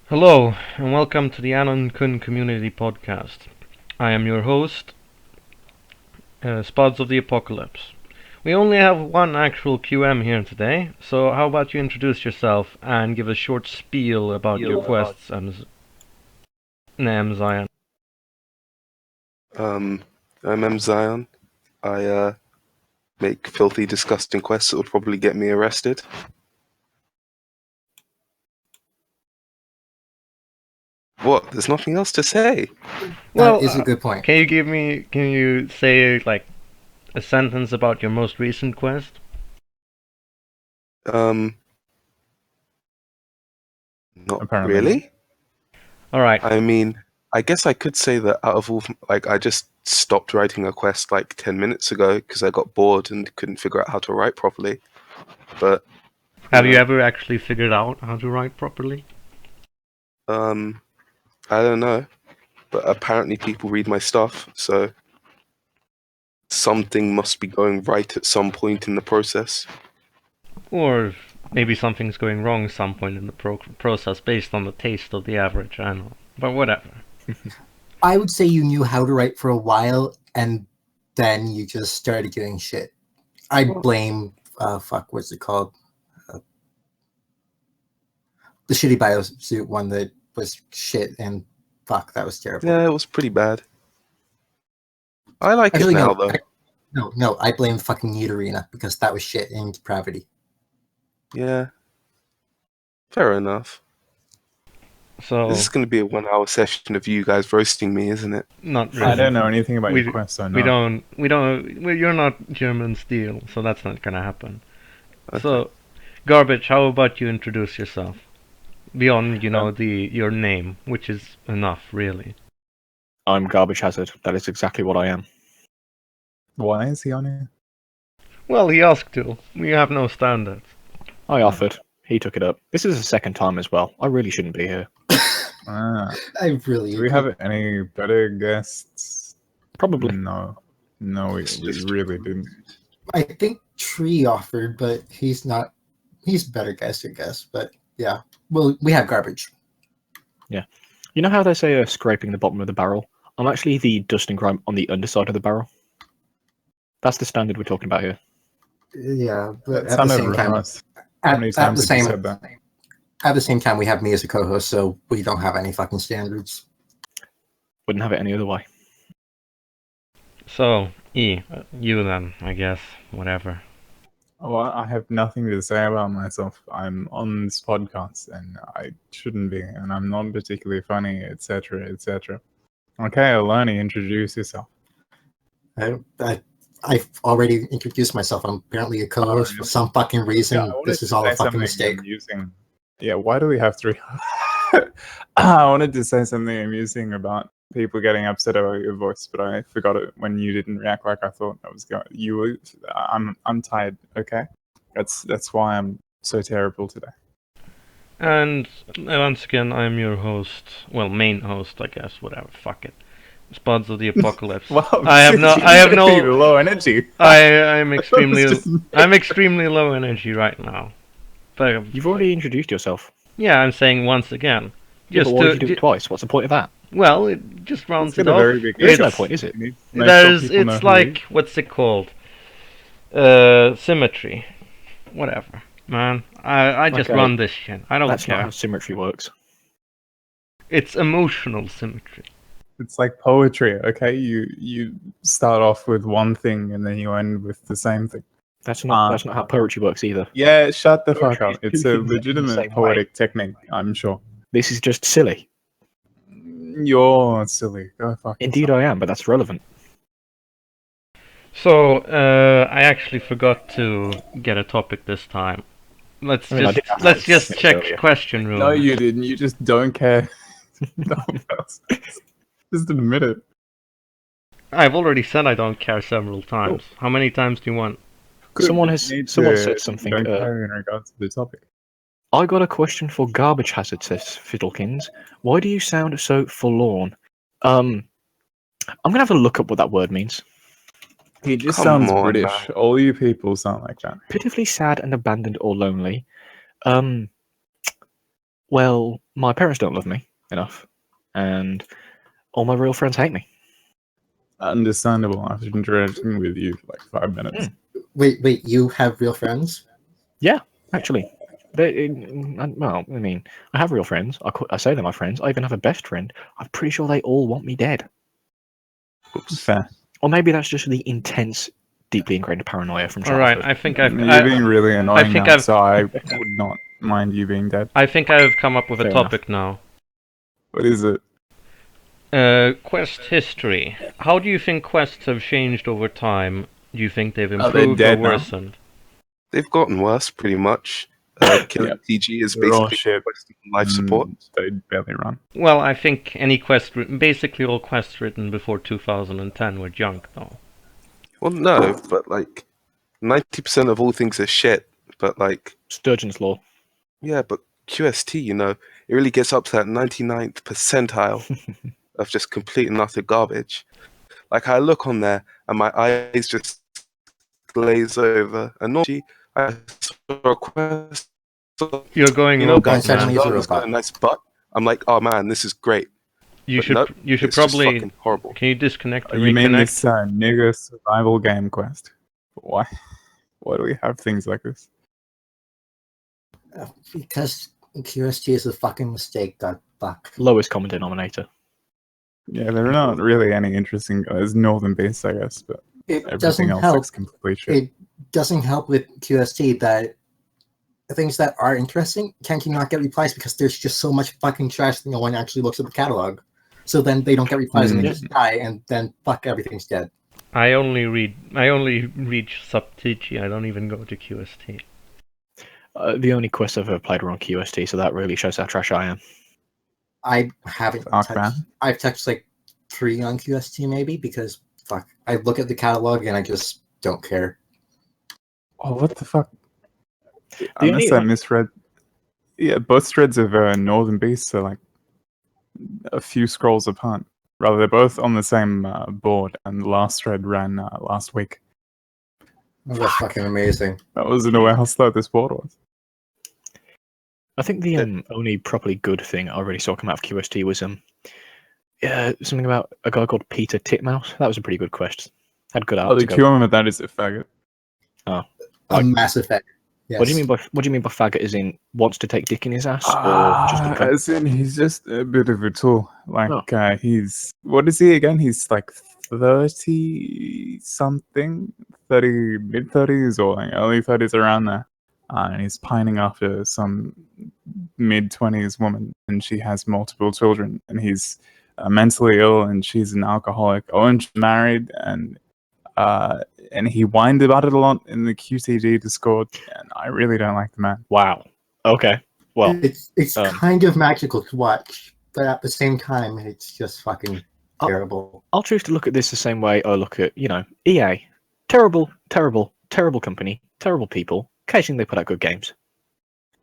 Hello, and welcome to the Anonkun Community Podcast. I am your host, Spods of the Apocalypse. We only have one actual QM here today, so how about you introduce yourself and give a short spiel about your quests and MZion. I'm MZion. I make filthy, disgusting quests that would probably get me arrested. What? There's nothing else to say. Well, That is a good point. Can you say like a sentence about your most recent quest? Not Apparently really. All right. I mean, I guess I could say that out of all, I just stopped writing a quest like 10 minutes ago because I got bored and couldn't figure out how to write properly. But Have you ever actually figured out how to write properly? I don't know. But apparently people read my stuff, so something must be going right at some point in the process. Or maybe something's going wrong at some point in the process based on the taste of the average channel. But whatever. I would say you knew how to write for a while, and then you just started doing shit. I blame, what's it called? The shitty biosuit one that was shit, and fuck, that was terrible. Yeah, it was pretty bad. I like Actually, it now, though. No, I blame fucking Need Arena because that was shit and depravity. Yeah. Fair enough. So This is going to be a 1-hour session of you guys roasting me, isn't it? not really. I don't know anything about We- your quest, so no. You're not German Steel, so that's not gonna happen. Okay. So, Garbage, how about you introduce yourself? Beyond, your name, which is enough, really. I'm Garbage Hazard. That is exactly what I am. Why is he on here? Well, he asked to. We have no standards. I offered. He took it up. This is the second time as well. I really shouldn't be here. Ah, I really. do we have any better guests? Probably. No, we really didn't. I think Tree offered, but he's not. He's a better guest, I guess. But yeah, well, we have Garbage. You know how they say scraping the bottom of the barrel? I'm actually the dust and grime on the underside of the barrel. That's the standard we're talking about here. Yeah, but That at the sounded same time, Ross. How many times have you said that? at the same time, we have me as a co-host, so we don't have any fucking standards. Wouldn't have it any other way. So, you then, I guess, whatever. Well, I have nothing to say about myself. I'm on this podcast, and I shouldn't be, and I'm not particularly funny, etc., etc. Okay, Aloni, introduce yourself. I've already introduced myself. I'm apparently a co-host for some fucking reason. Yeah, I wanted This is to all a say fucking something mistake. amusing. Yeah, why do we have three? I wanted to say something amusing about people getting upset about your voice, but I forgot it when you didn't react like I thought I was going. You were. I'm tired. Okay, that's why I'm so terrible today. And once again, I'm your host. Well, main host, I guess. Whatever. Fuck it. Spods of the Apocalypse. Wow, I have no. low energy. I'm extremely. Just- I'm extremely low energy right now. But You've already introduced yourself. yeah, I'm saying once again. Yeah, Just but why to would you do it twice? What's the point of that? well, it just rounds It's it got a off. very big. There's no It's- point, is it? It's like what's it called? Symmetry. Whatever, man. I just Okay. run this shit. I don't That's not care. how symmetry works. It's emotional symmetry. It's like poetry. Okay, you start off with one thing and then you end with the same thing. That's not how poetry works either. Yeah, shut the fuck Poetry up. is It's two a things in the legitimate same poetic technique, I'm sure. This is just silly. You're silly. Go fuck Indeed, I am, but that's relevant. So I actually forgot to get a topic this time. Let's I mean, I just did ask let's that just check earlier. question room. No, you didn't. You just don't care. No one else. Just admit it. I've already said I don't care several times. How many times do you want? Someone You has- need someone to said something, Don't care in regards to the topic. I got a question for Garbage Hazard, says Fiddlekins. Why do you sound so forlorn? I'm gonna have a look up what that word means. He just Come sounds on, British. man. All you people sound like that. Pitifully sad and abandoned or lonely. Well, my parents don't love me enough, and all my real friends hate me. Understandable after interacting with you for like 5 minutes. Wait, you have real friends? Yeah, actually. Well, I mean, I have real friends. I say they're my friends. I even have a best friend. I'm pretty sure they all want me dead. Oops. Fair. Or maybe that's just the intense, deeply ingrained paranoia from All right, childhood. I think You're being really annoying think now, I've- so I would not mind you being dead. I think I've come up with a Fair topic now. What is it? Quest history. How do you think quests have changed over time? Do you think they've Are they improved or dead now? worsened? They've gotten worse, pretty much. Killing Yep. TG is They're all basically shit. life support. They barely run. Well, I think any quest basically all quests written before 2010 were junk, though. Well, no, but like 90% of all things are shit. But like, Sturgeon's Law. yeah, but QST, you know, it really gets up to that 99th percentile of just complete and utter garbage. Like, I look on there and my eyes just glaze over. And normally, I saw a quest. You're going You know, robot, guys, suddenly man. he's a has got a robot. nice butt. I'm like, oh man, this is great. You But should nope, you should it's just probably. fucking horrible. Can you disconnect and You mean reconnect? this nigger survival game quest? Why? Why do we have things like this? Because QST is a fucking mistake, that fuck. Lowest common denominator. Yeah, there are not really any interesting. There's Northern Beasts, I guess, but It everything doesn't else help. looks complete shit. It doesn't help with QST that the things that are interesting can't not get replies because there's just so much fucking trash that no one actually looks at the catalog. So then they don't get replies and they just die, and then fuck, everything's dead. I only reach sub-TG. I don't even go to QST. The only quests I've ever played were on QST, so that really shows how trash I am. I haven't Fuck, touched. man. I've touched like 3 on QST maybe because fuck. I look at the catalog and I just don't care. Oh, what the fuck? The Unless only- I misread. Yeah, both threads of Northern Beasts are like a few scrolls apart. Rather, they're both on the same board, and the last thread ran last week. Oh, that's fucking amazing. I wasn't aware how slow this board was. I think the only properly good thing I really saw come out of QST was something about a guy called Peter Titmouse. That was a pretty good quest. Had good art. Oh, the to go. QM of that is a faggot. A Like- Mass Effect. Yes. What do you mean by faggot? Is in wants to take dick in his ass, or just a cunt? As in, he's just a bit of a tool. Like, Oh. he's... What is he again? He's like 30-something? Mid-30s or like early 30s, around there. And he's pining after some mid-20s woman, and she has multiple children, and he's mentally ill, and she's an alcoholic. Oh, and she's married, and he whined about it a lot in the QTG Discord, and I really don't like the man. Wow. Okay. Well, it's kind of magical to watch, but at the same time, it's just fucking terrible. I'll choose to look at this the same way I look at, EA. Terrible, terrible, terrible company, terrible people. Occasionally they put out good games.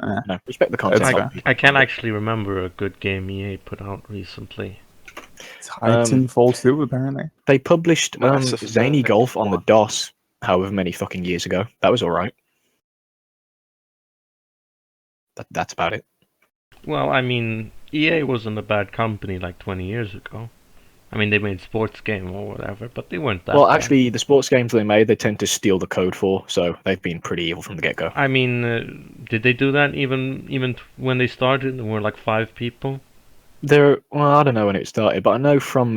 No, respect the content. That's of fair. I can't actually remember a good game EA put out recently. Titanfall 2, apparently. They published Mass Effect Zany Golf on the 1. DOS, however many fucking years ago. That was alright. That's about it. Well, I mean, EA wasn't a bad company like 20 years ago. I mean, they made sports game or whatever, but they weren't that Well, bad. actually, the sports games they made, they tend to steal the code for, so they've been pretty evil from the get-go. I mean, did they do that even when they started? There were like 5 people. Well, I don't know when it started, but I know from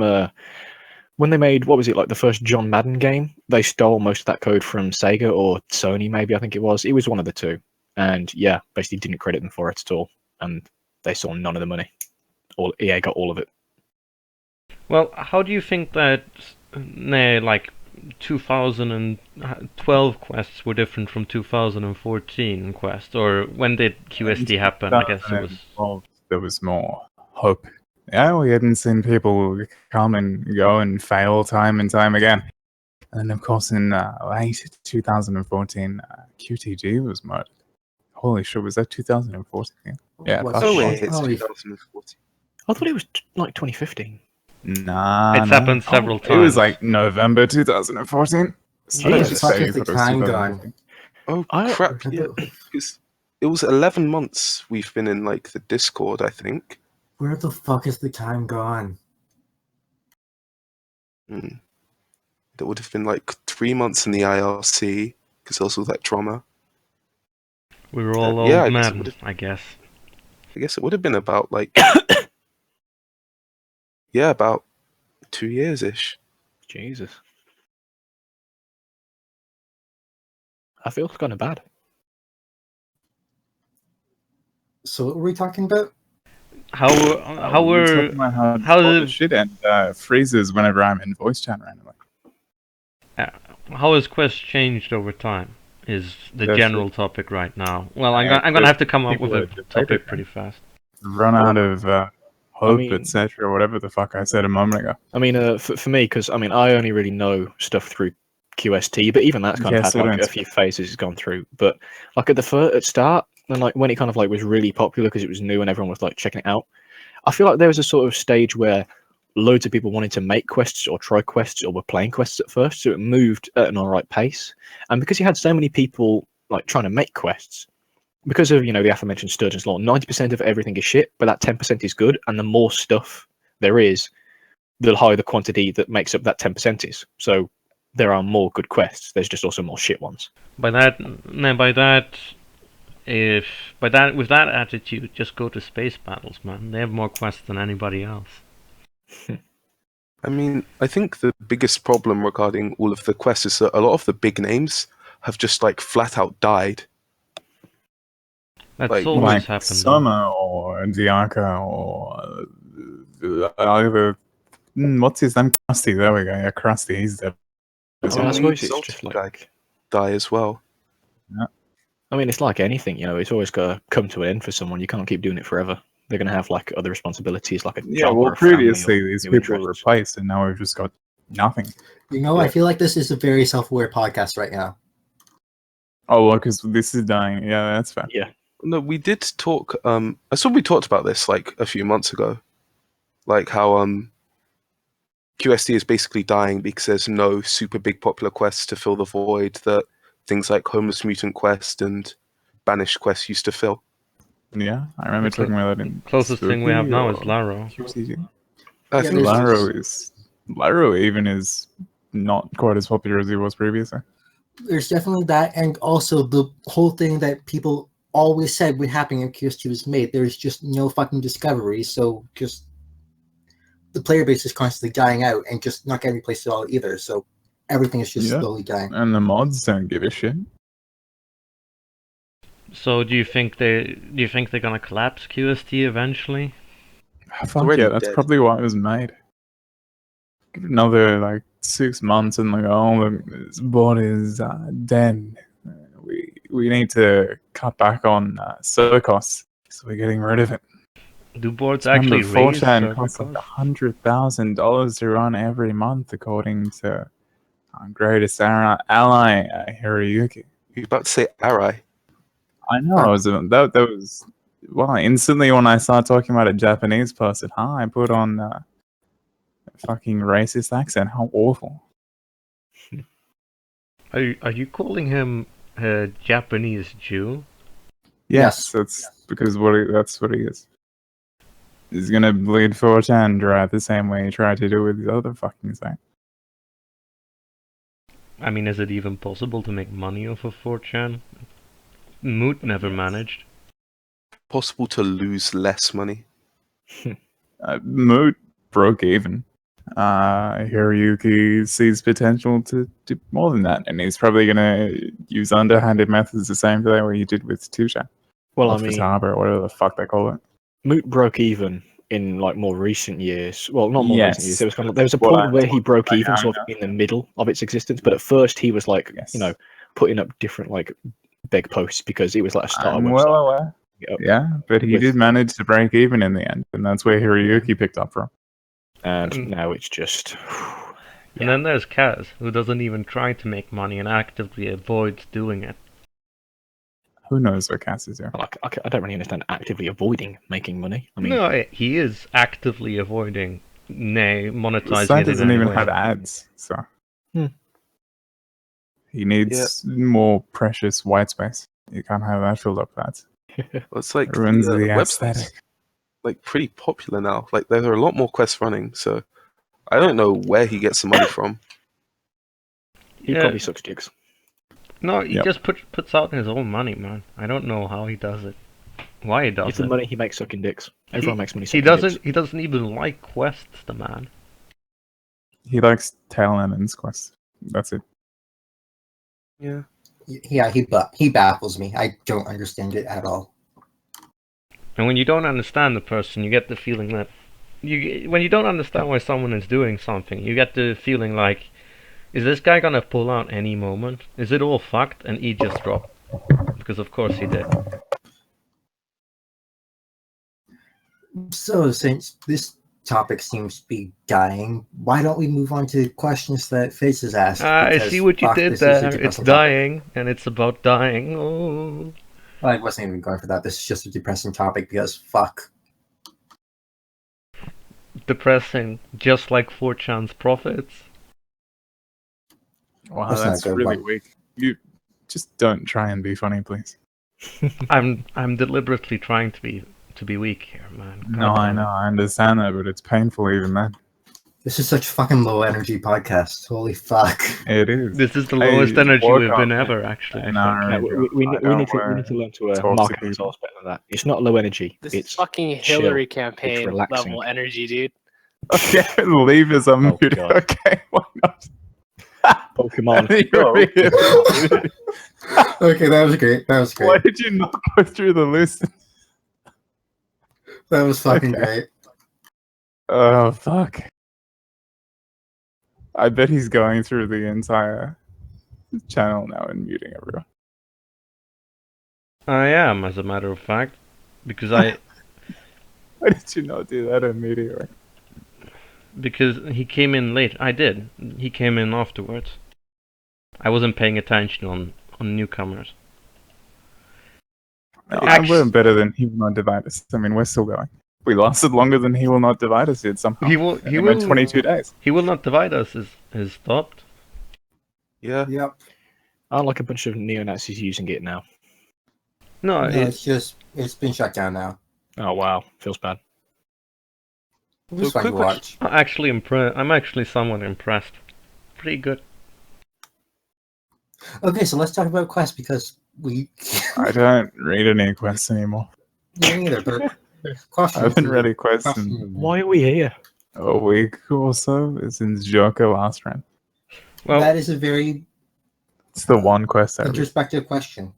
when they made, what was it, like the first John Madden game, they stole most of that code from Sega or Sony, maybe, I think it was. It was one of the two. And yeah, basically didn't credit them for it at all. And they saw none of the money. EA got all of it. Well, how do you think that, like, 2012 quests were different from 2014 quests? Or when did QST happen? I guess it was... Well, there was more hope. Yeah, we hadn't seen people come and go and fail time and time again. And of course, in late 2014, QTG was murdered. Holy shit, was that 2014? Yeah. What's Oh, the- wait, it's holy 2014. I thought it was like 2015. Nah. It's happened several It was times. like November 2014. Jesus. What the Just fuck saying is the if it was time 2015. gone? Oh, crap. Yeah. 'Cause it was 11 months we've been in like the Discord, I think. Where the fuck is the time gone? That would have been like 3 months in the IRC because there was all that drama. We were all Yeah, old I guess it men, would've- I guess. I guess it would have been about like yeah, about 2 years ish. Jesus. I feel kind of bad. So what were we talking about? How we were were talking about how how Discord did- is shit and freezes whenever I'm in voice chat randomly. how has Quest changed over time? Is the That's general topic right now? Well, I'm Yeah, gonna have to come up with people a are debating topic it. pretty fast. Run out of hope, mean- etc., or whatever the fuck I said a moment ago. I mean, for me, because I mean, I only really know stuff through QST, but even that's kind Yeah, of had so like don't- a few phases it's gone through. But like at the start, and like when it kind of like was really popular because it was new and everyone was like checking it out, I feel like there was a sort of stage where loads of people wanted to make quests or try quests or were playing quests at first, so it moved at an alright pace. And because you had so many people like trying to make quests, because of the aforementioned Sturgeon's law, 90% of everything is shit, but that 10% is good, and the more stuff there is, the higher the quantity that makes up that 10% is. So there are more good quests. There's just also more shit ones. With that with that attitude, just go to space battles, man. They have more quests than anybody else. I mean, I think the biggest problem regarding all of the quests is that a lot of the big names have just like flat out died. That's Like- always Like happened. though. Summer or Diaka or either what's his name? Krusty. There we go. Yeah, Krusty. He's dead. I Some mean, I of the suppose it's exotic just guy like, die as well. I mean, it's like anything, it's always got to come to an end for someone. You can't keep doing it forever. They're going to have like other responsibilities, like a Yeah, job well, or a family previously or these new people were interests. replaced, and now we've just got nothing. I Yeah. feel like this is a very self-aware podcast right now. Oh, well, because this is dying. Yeah, that's fair. Yeah. No, we did talk. I saw we talked about this like a few months ago, like how QST is basically dying because there's no super big popular quests to fill the void that things like Homeless Mutant Quest and Banished Quest used to fill. Yeah, I remember The clo- talking about that in Closest thing we have Spooky now is or Laro. QCG. I Yeah, think there's- Laro even is not quite as popular as he was previously. There's definitely that, and also the whole thing that people always said would happen if QST was made. There's just no fucking discovery, so just the player base is constantly dying out and just not getting replaced at all either. So everything is just Yeah. slowly dying. And the mods don't give a shit. So do you think they're gonna collapse QST eventually? Fuck already yeah, that's dead. probably why it was made. Give it another like 6 months and like, oh, this bot is dead. We need to cut back on server costs, so we're getting rid of it. Do boards Remember, actually raise 4chan server costs like costs? $100,000 to run every month, according to our greatest ally, Hiroyuki. You're about to say Arai. I know. That was well. Instantly, when I started talking about a Japanese person, I put on a fucking racist accent. How awful! Are you calling him a Japanese Jew? Yes. That's because that's what he is. He's gonna bleed 4chan dry the same way he tried to do with the other fucking thing. I mean, is it even possible to make money off of 4chan? Moot never managed. Possible to lose less money. Moot broke even. Hiroyuki sees potential to do more than that, and he's probably gonna use underhanded methods the same way he did with 2chan. Well, or I mean, Futaba, or whatever the fuck they call it. Moot broke even in like more recent years. Well, not more recent years. Yes. There was a What point I'm where he broke talking even about, sort of in the middle of its existence, but at first he was like, Yes. putting up different like beg posts because it was like a starter I'm website. well aware. Yep. Yeah, but he With- did manage to break even in the end, and that's where Hiroyuki picked up from. And Mm. now it's just And then there's Kaz, who doesn't even try to make money and actively avoids doing it. Who knows what Cass is here? like I don't really understand actively avoiding making money. I mean, No, he is actively avoiding, The monetizing site it in doesn't any even way. have ads, so Hmm. he needs more precious white space. You can't have that filled up, lads. Well, it's like It ruins the website's aesthetic. like pretty popular now. Like there are a lot more quests running, so I don't know where he gets the money from. He probably sucks dicks. No, he Yep. just puts out his own money, man. I don't know how he does it. Why he does It's the it. money he makes sucking dicks. Everyone makes money He sucking dicks. doesn't. He doesn't even like quests, the man. He likes tail ends quests. That's it. Yeah. Yeah, he baffles me. I don't understand it at all. And when you don't understand the person, you get the feeling that when you don't understand why someone is doing something, you get the feeling like, is this guy gonna pull out any moment? Is it all fucked and he just dropped? Because of course he did. So, since this topic seems to be dying, why don't we move on to questions that Fizz has asked? I Because, see what you fuck, did this is a there. It's depressing topic. dying, and it's about dying. Oh. I wasn't even going for that. This is just a depressing topic because, fuck. Depressing, just like 4chan's profits. Wow, That's not that's a good really one. weak. You just don't try and be funny, please. I'm deliberately trying to be weak here, man. No, God I damn it. know, I understand that, but it's painful even then. This is such fucking low energy podcast. Holy fuck. It is. This is the Hey, lowest energy work we've on been it. ever, actually. I No, think. No, we need to learn to talk to market people. ourselves better than that. It's not low energy. This It's fucking chill. Hillary It's campaign relaxing. level energy, dude. Okay, leave us unmuted. God. Okay, why not? Pokemon. You're being muted. Okay, that was great. That was Why great. did you not go through the list? That was fucking Okay. great. Oh, fuck. I bet he's going through the entire channel now and muting everyone. I am, as a matter of fact, because I Why did you not do that immediately? because he came in late. I did. He came in afterwards. I wasn't paying attention on newcomers. No, Actu- we're better than He Will Not Divide Us. I mean, we're still going. We lasted longer than He Will Not Divide Us did somehow. He will. And He it went will. 22 days. He will not divide us. Is stopped. Yeah. Yep. Aren't like a bunch of neo-Nazis using it now. No, No, it's been shut down now. Oh wow, feels bad. It was So fun to quick watch. I'm actually somewhat impressed. Pretty good. Okay, so let's talk about quests because we I don't read any quests anymore. me neither, but I questions. haven't read any quests in Why are we here? a week or so since Joker last ran. Well, that is a very It's the one quest I read. introspective question.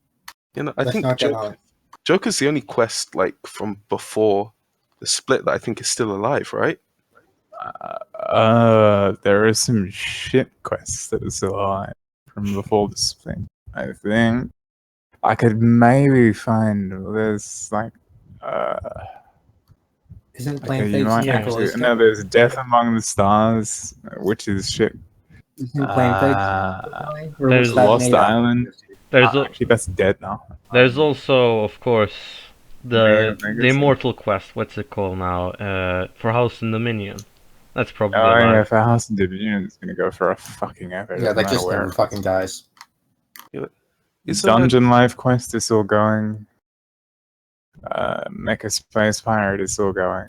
You know, I Let's think not get on it. Joker's the only quest like from before the split that I think is still alive, right? There are some shit quests that are still alive from before the split. I think I could maybe find there's like Isn't okay, playing you Fates might Yeah. actually Nicholas? no. There's Death Among the Stars, which is shit. Isn't playing Fates? Or was there's that Lost made up? Island. there's Actually, that's dead now. there's also, of course, the Legacy. immortal quest. What's it called now? For House and Dominion. That's probably Oh yeah, alive. for House and Dominion, it's gonna go for a fucking ever. Yeah, doesn't that matter just where never it fucking is. dies. Isn't Dungeon Life Quest is still going. Mecha Space Pirate is still going.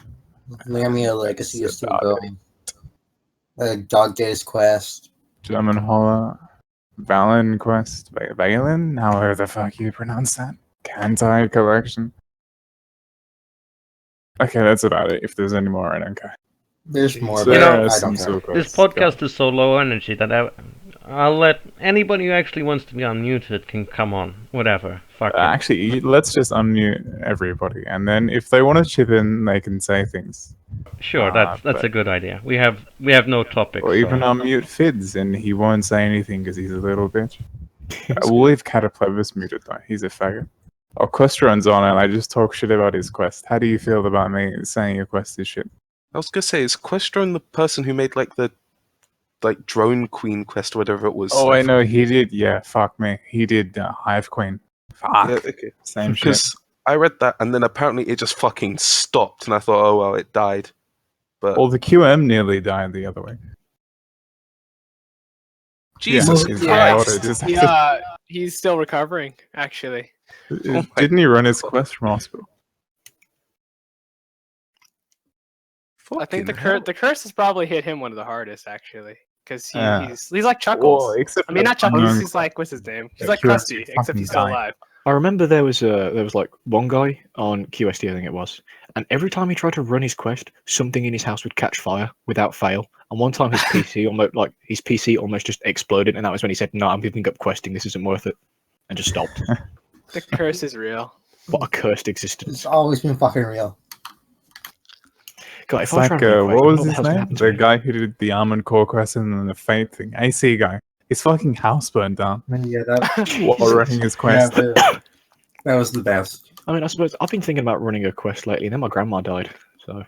Lamia Legacy is still about going. Dog Days Quest. German Holler, Valen Quest, Valen, however the fuck you pronounce that. Kantai Collection. Okay, that's about it. If there's any more, I don't care. There's more, So but You know, there are I some don't care. still This quests podcast is so low energy that I'll let anybody who actually wants to be unmuted can come on. Whatever. Fuck going. it. Actually, let's just unmute everybody, and then if they want to chip in, they can say things. Sure, that's but- a good idea. We have no topics. Or even so- unmute Fids, and he won't say anything because he's a little bitch. We'll leave Cataplebus muted though. He's a faggot. Oh, Questron's on, and I just talk shit about his quest. How do you feel about me saying your quest is shit? I was gonna say, is Questron the person who made like the drone queen quest or whatever it was? Oh, I know he did. Yeah, fuck me. He did Hive Queen. Fuck. Yeah, okay. Same shit. Because I read that and then apparently it just fucking stopped, and I thought, oh well, it died. But Well, the QM nearly died the other way. Jesus his Christ! daughter just Yeah, he's still recovering, actually. Oh my Didn't he run his quest from hospital? I think Fucking hell. the curse has probably hit him one of the hardest, actually, because Yeah. he's like Chuckles. Well, except I mean, for not Chuckles. unknown He's like, what's his name? He's Yeah, like QST Krusty, except fucking he's still guy. alive. I remember there was like one guy on QST, I think it was, and every time he tried to run his quest, something in his house would catch fire without fail. And one time his PC almost just exploded, and that was when he said, "No, I'm giving up questing. This isn't worth it," and just stopped. The curse is real. What a cursed existence! It's always been fucking real. God, It's if I like, try to run a quest, what I don't was know his hell's gonna name? happen to The me. guy who did the Armored Core quest and then the Fate thing. AC guy. His fucking house burned down Yeah, that, while running his quest. that was the best. I mean, I suppose I've been thinking about running a quest lately, and then my grandma died. So,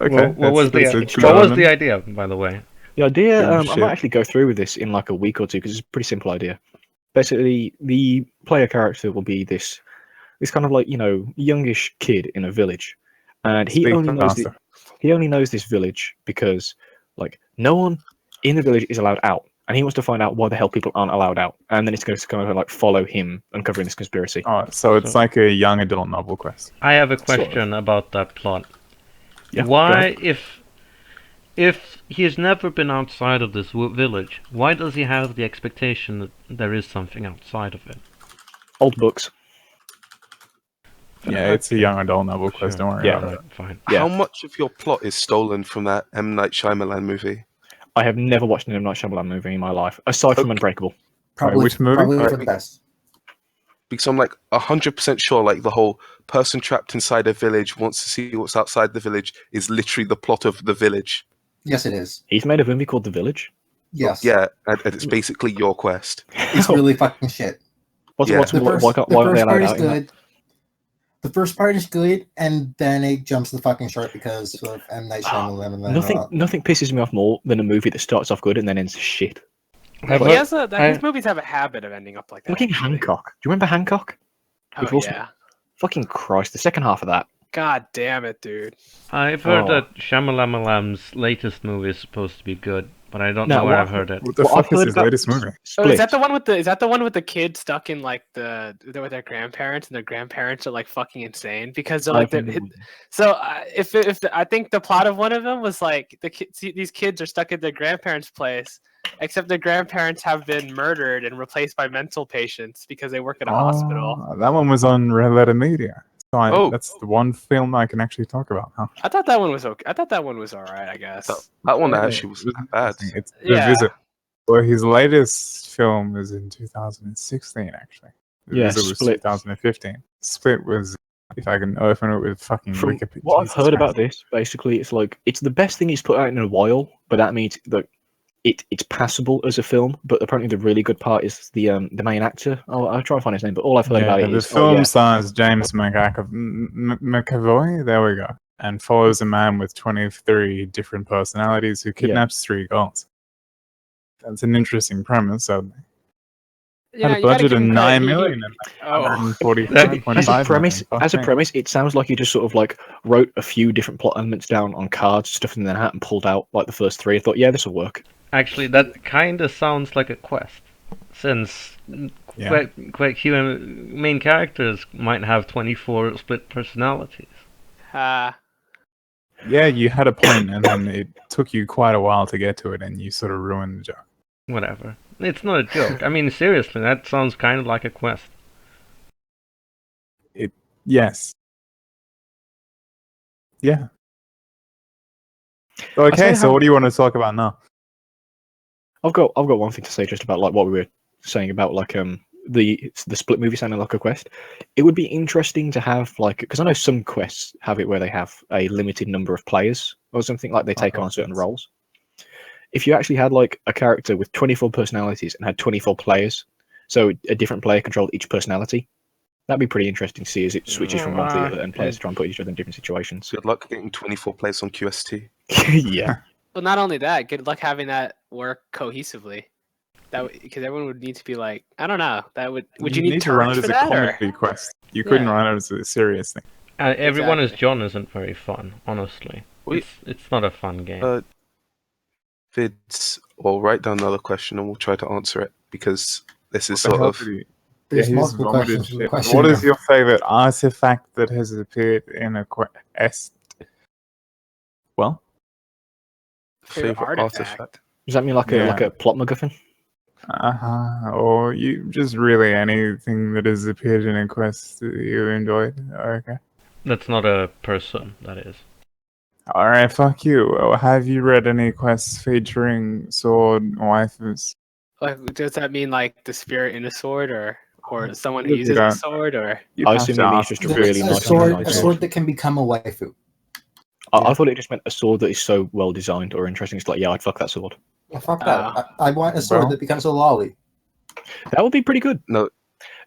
Okay, What was that's a the development. idea, by the way? the idea, Good I shit. might actually go through with this in like a week or two because it's a pretty simple idea. Basically, the player character will be this kind of like youngish kid in a village, and he Speak only faster. knows this village because like no one in the village is allowed out, and he wants to find out why the hell people aren't allowed out, and then it's going to kind of like follow him uncovering this conspiracy. Oh, so it's So- like a young adult novel quest. I have a Sort of. question about that plot. Yeah, go Why, ahead. if he has never been outside of this village, why does he have the expectation that there is something outside of it? Old books. Yeah, it's a young adult novel quest. Sure. Don't worry Yeah. about it. Alright, fine. Yeah. How much of your plot is stolen from that M. Night Shyamalan movie? I have never watched an M. Night Shyamalan movie in my life, aside from Okay. Unbreakable. Probably, which movie? probably for Alright. the best. Because I'm like 100% sure, like the whole person trapped inside a village wants to see what's outside the village is literally the plot of the village. Yes, it is. He's made a movie called The Village. Yes. Yeah, and it's basically your quest. It's really fucking shit. Yeah. The first, why the aren't they first allowed part is out in that? good. The first part is good, and then it jumps the fucking short because of M. Night Shyamalan. And then, Nothing pisses me off more than a movie that starts off good and then ends shit. I've He heard- has his movies have a habit of ending up like that. Fucking actually. Hancock. Do you remember Hancock? Oh With Will Smith? yeah. Fucking Christ, the second half of that. God damn it, dude. I've heard Oh. that Shyamalan's latest movie is supposed to be good, but I don't No, know where what- I've heard it. What the What I've fuck is heard his about- latest movie? Oh, Split. is that the one with the kid stuck in like with their grandparents, and their grandparents are like fucking insane because they're like so if I think the plot of one of them was like these kids are stuck at their grandparents' place, except their grandparents have been murdered and replaced by mental patients because they work at a hospital. That one was on Red Letter Media. So Oh. that's the one film I can actually talk about. Huh? I thought that one was okay. I thought that one was all right. I guess. That one Yeah, actually was it bad. interesting. It's The Yeah. Visit. Well, his latest film was in 2016, actually. The Yeah, Visit was Split. 2015. Split was, if I can open it with fucking From Wikipedia. what I've Jesus heard Christ. about this, basically, it's like it's the best thing he's put out in a while, but that means that it's passable as a film. But apparently, the really good part is the main actor. I'll try and find his name, but all I've heard about it the is film stars James McAvoy. There we go, and follows a man with 23 different personalities who kidnaps 3 girls. That's an interesting premise. So Yeah, had a you gotta budget give of him 9 credit. million and Oh, 145.5 as a premise, it sounds like you just sort of like wrote a few different plot elements down on cards, stuffed in their hat, and pulled out like the first 3. I thought, yeah, this will work. Actually, that kind of sounds like a quest, since Yeah. quite human main characters might have 24 split personalities. Yeah, you had a point, and then it took you quite a while to get to it, and you sort of ruined the joke. Whatever. It's not a joke. I mean, seriously, that sounds kind of like a quest. Yes. Yeah. say Okay, so how- what do you want to talk about now? I've got one thing to say just about like what we were saying about like the split movie sounding like a quest. It would be interesting to have like because I know some quests have it where they have a limited number of players or something like they take on certain roles. If you actually had like a character with 24 personalities and had 24 players, so a different player controlled each personality, that'd be pretty interesting to see as it switches from one to the other and players try and put each other in different situations. Good luck getting 24 players on QST. Yeah. well, not only that, good luck having that work cohesively. That because everyone would need to be like, I don't know. That would you need to run turns it as for a that or? comedy quest? You couldn't Yeah. run it as a serious thing. Everyone as Exactly. John isn't very fun, honestly. Wait. It's not a fun game. vids, or write down another question and we'll try to answer it, because this is What the sort hell of... did he? There's he's multiple vomited questions in the shit. question. What is your favorite artifact that has appeared in a quest? Well, favorite artifact. Does that mean like a plot MacGuffin? Or you just really anything that has appeared in a quest that you enjoyed. Okay. That's not a person, that is. Alright, fuck you. Have you read any quests featuring sword waifus? Like, does that mean like the spirit in a sword, or someone who You uses a don't. sword, or? You I have assume to it means ask just a the really A nice sword, sword. that can become a waifu. I thought it just meant a sword that is so well designed or interesting. It's like, yeah, I'd fuck that sword. Well, fuck that. I want a sword Well. that becomes a lolly. That would be pretty good. No,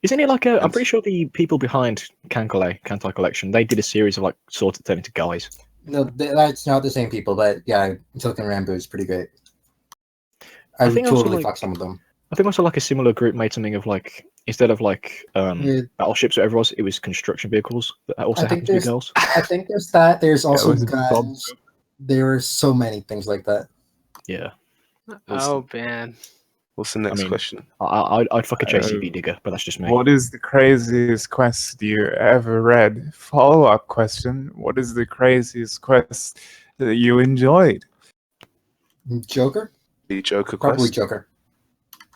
Isn't it like a? I'm Yes. pretty sure the people behind Kantai Collection, they did a series of like swords that turn into guys. No, that's not the same people, but yeah, Silken Rambo is pretty great. I would think also, totally like- fuck some of them. I think also like a similar group made something of like instead of like Yeah. battleships or whatever it was construction vehicles that also I think happened to be there's- girls. I think there's that. There's also was a guns. There are so many things like that. Yeah, Oh man. what's the next mean, question? I'd fuck a JCB digger, but that's just me. What is the craziest quest you ever read? Follow-up question. What is the craziest quest that you enjoyed? Joker? The Joker Probably quest? Joker.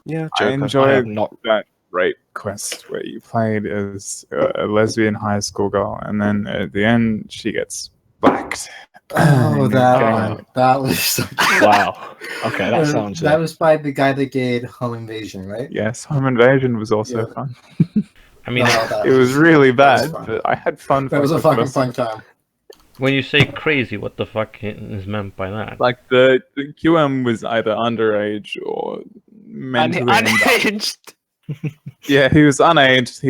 Yeah, I Joker. I have enjoyed not. that rape quest where you played as a lesbian high school girl, and then at the end she gets blacked. Oh, And that getting- one. That was so Wow. Okay, that sounds. That was by the guy that did Home Invasion, right? Yes, Home Invasion was also Yeah. fun. I mean, Oh, that It was really that was bad, fun. but I had fun. That was a fucking fucking with fun time. when you say crazy, what the fuck is meant by that? Like the QM was either underage or mentally imbalanced. Unhinged. Yeah, he was unaged.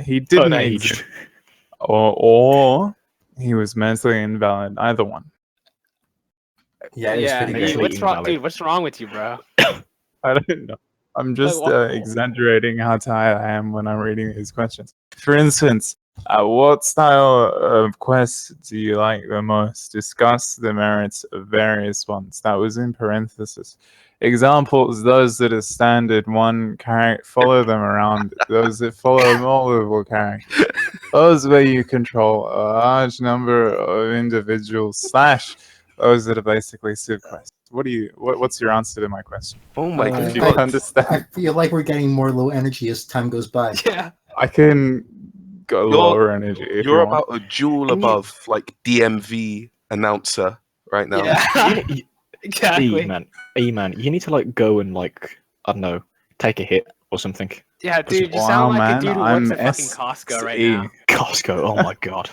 He didn't Unaged. exist, or he was mentally invalid. Either one. Yeah, it was pretty Mentally great. What's wrong, invalid. dude? What's wrong with you, bro? I don't know. I'm just what- exaggerating how tired I am when I'm reading these questions. For instance, what style of quests do you like the most? Discuss the merits of various ones. That was in parentheses. Examples: those that are standard one character, follow them around. Those that follow multiple characters. Those where you control a large number of individuals. / those that are basically civ quests. What's your answer to my question? Oh my If you god. understand, I feel like we're getting more low energy as time goes by. Yeah. I can go You're- lower energy if You're you want. about a jewel Can you- above, like, DMV announcer right now. Yeah. Exactly. E-man, you need to like go and like I don't know, take a hit or something. Yeah, dude, you Wow, sound like man, a dude who I'm works at fucking Costco right SE. now. Costco. Oh my god.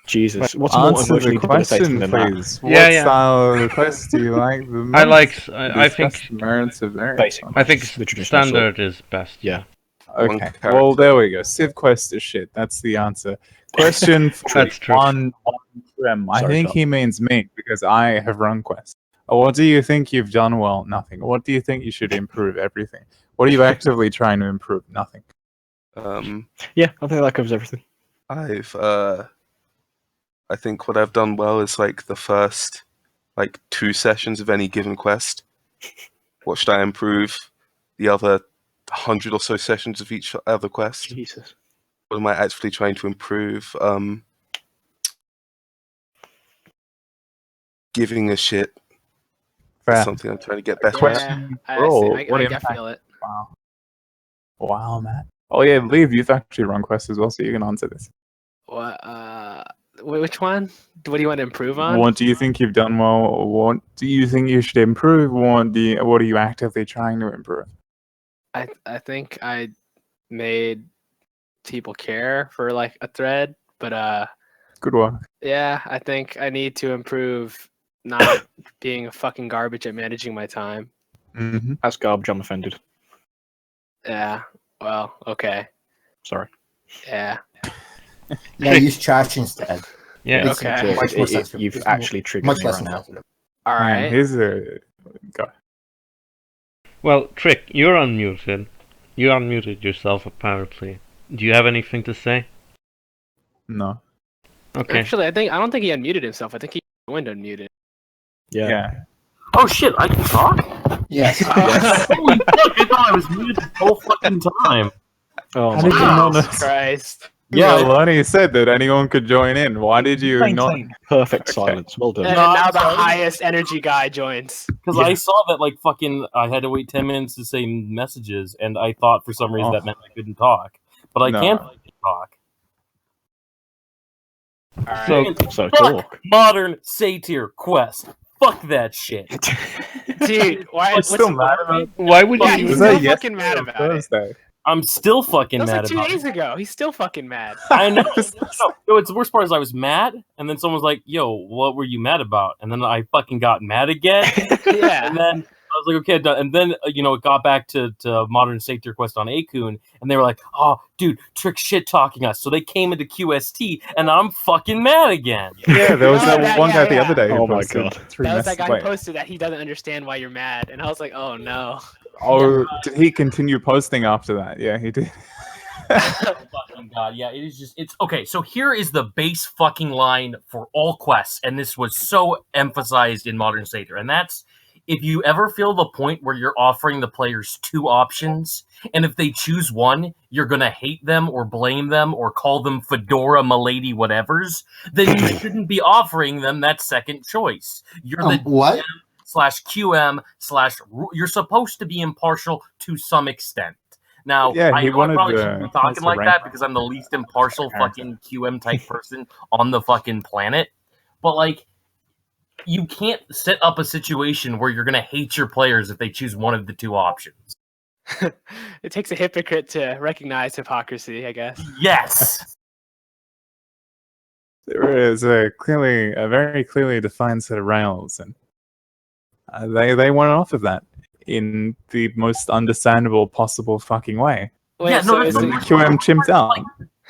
Jesus, what's more Answer emotionally the debilitating question, than that? please. Yeah, What yeah. style of quest do you like the most? I like. I think. Discuss the merits of various Basic. ones. I think The traditional standard is best. Yeah. One Okay, character. well, there we go. Civ quest is shit. That's the answer. Question for That's true. one Trim. I Sorry, think Tom. he means me because I have run quests. What do you think you've done well? Nothing. What do you think you should improve? Everything. What are you actively trying to improve? Nothing. Yeah, I think that covers everything. I think what I've done well is like the first like 2 sessions of any given quest. What should I improve? The other 100 or so sessions of each other quest. Jesus. What am I actually trying to improve? Giving a shit Fair. is something I'm trying to get better at. Question I for all. see. What I impact? feel it. Wow. Wow, man. Oh yeah, Leave, you've actually run quests as well, so you can answer this. What? Which one? What do you want to improve on? What do you think you've done well? What do you think you should improve? What are you actively trying to improve? I think I made people care for like a thread, but Good work. yeah, I think I need to improve not being a fucking garbage at managing my time. Mm-hmm. As garbage, I'm offended. Yeah. Well, okay. Sorry. Yeah. Yeah, use trash instead. Yeah. It's Okay. much more sensitive. You've It's actually triggered much me less right now. sensitive. All Man, right. here's a go. Well, Trick, you're unmuted. You unmuted yourself apparently. Do you have anything to say? No. Okay. Actually, I don't think he unmuted himself. I think he joined unmuted. Yeah. Yeah. Oh shit, I can talk? Yes. Holy fuck, I thought I was muted the whole fucking time. Oh How my did you not god. Jesus know? Christ. Yeah, Lonnie said that anyone could join in. Why did you not? Maintain perfect Okay. silence. Well done. And, No, and now I'm the sorry. highest energy guy joins. because I saw that like fucking I had to wait 10 minutes to say messages, and I thought for some reason that meant I couldn't talk. But I No. can talk. Alright. So Fuck talk. modern satyr quest. Fuck that shit. Dude, why? I'm What's still mad about it. Why would Yeah, you? he's Was still that fucking yesterday mad or about it. Thursday? I'm still fucking That was mad like 2 about days it. ago. He's still fucking mad. I know. No, it's the worst part is I was mad, and then someone's like, "Yo, what were you mad about?" And then I fucking got mad again, Yeah. and then I was like, "Okay," done. And then it got back to modern satyr quest on Akun, and they were like, "Oh, dude, Trick shit talking us." So they came into QST, and I'm fucking mad again. Yeah, there was Oh, that that- one yeah, guy the yeah. other day who Oh my posted God. 3 That was that messages. guy who Wait, posted that he doesn't understand why you're mad, and I was like, oh no. oh, did he continue posting after that? Yeah, he did. Oh, fucking god, yeah, it's okay. So here is the base fucking line for all quests, and this was so emphasized in Modern Satyr, and that's if you ever feel the point where you're offering the players 2 options, and if they choose one, you're gonna hate them or blame them or call them Fedora Milady whatevers, then you shouldn't be offering them that second choice. You're the What? QM / you're supposed to be impartial to some extent. Now, Yeah, I he know I wanted probably the shouldn't be talking constant like rank that because I'm the least impartial character. fucking QM type person on the fucking planet. But like, you can't set up a situation where you're gonna hate your players if they choose one of the 2 options. It takes a hypocrite to recognize hypocrisy, I guess. Yes. There is a very clearly defined set of rails, and they went off of that in the most understandable possible fucking way. Wait, Yeah, no, so that's is And the then it, the QM chimps out.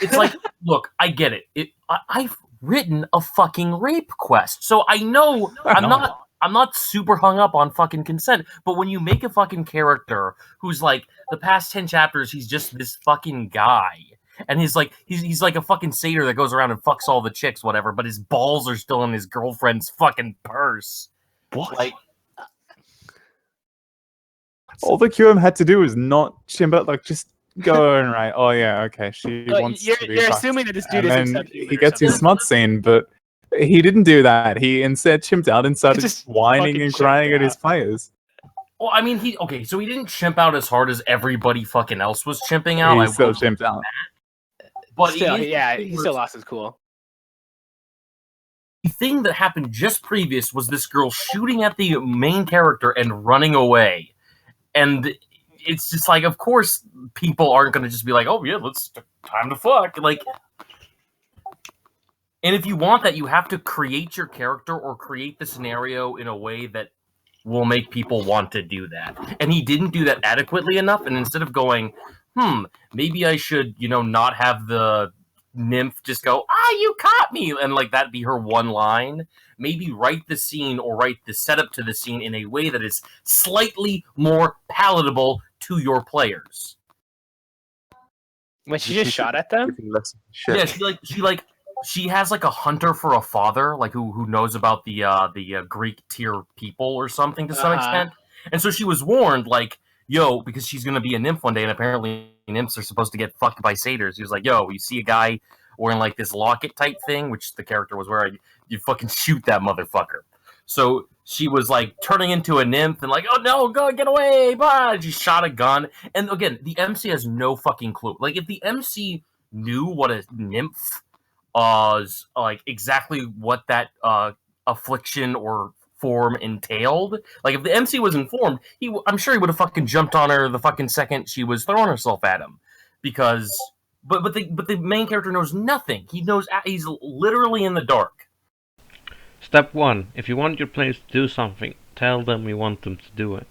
It's like, look, I get it. I've written a fucking rape quest, so I know I'm not super hung up on fucking consent. But when you make a fucking character who's like the past 10 chapters, he's just this fucking guy, and he's like a fucking satyr that goes around and fucks all the chicks, whatever. But his balls are still in his girlfriend's fucking purse. What? Like, All the QM had to do was not chimp out, like just go and write. Oh yeah, okay, she wants you're to be you're fucked. assuming that this dude And is then subhuman he or gets his something. smut scene, but he didn't do that. He instead chimped out and started just whining fucking and chimped crying at his out. players. well, I mean, so he didn't chimp out as hard as everybody fucking else was chimping out. He I still will, chimped out. but Still, it is yeah, the thing he where still it's- lost his cool. The thing that happened just previous was this girl shooting at the main character and running away. And it's just like, of course, people aren't going to just be like, oh, yeah, time to fuck. Like, and if you want that, you have to create your character or create the scenario in a way that will make people want to do that. And he didn't do that adequately enough. And instead of going, maybe I should, not have the nymph just go, you caught me, and like that be her one line. Maybe write the scene or write the setup to the scene in a way that is slightly more palatable to your players. When she just shot at them? Giving less of a shit. Yeah, she has like a hunter for a father, like who knows about the Greek tier people or something to some extent. And so she was warned, like, yo, because she's gonna be a nymph one day, and apparently nymphs are supposed to get fucked by satyrs. He was like, yo, you see a guy wearing like this locket type thing, which the character was wearing, you fucking shoot that motherfucker. So she was like turning into a nymph and like, oh no, go get away, blah. She shot a gun. And again, the MC has no fucking clue. Like if the MC knew what a nymph like exactly what that affliction or form entailed, like if the MC was informed, I'm sure he would have fucking jumped on her the fucking second she was throwing herself at him, because but the main character knows nothing. He's literally in the dark. Step 1. If you want your players to do something, tell them you want them to do it.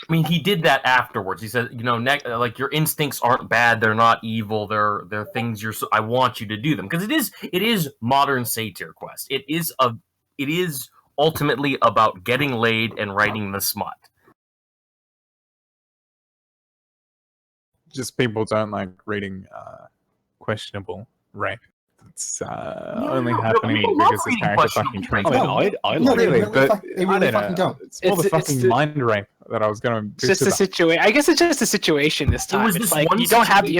I mean, he did that afterwards. He said, like your instincts aren't bad; they're not evil. They're things I want you to do them, because it is modern satyr quest. It is ultimately about getting laid and writing the smut. Just people don't like reading questionable rape. it's only happening people love because this reading character questionable fucking things. turns I mean, out. I No, like they it. really, but they I really don't fucking know. don't. It's more the It's fucking the- mind rape that I was going to It's just a situation. I guess it's just a situation this time. was It's this like one you don't have the situation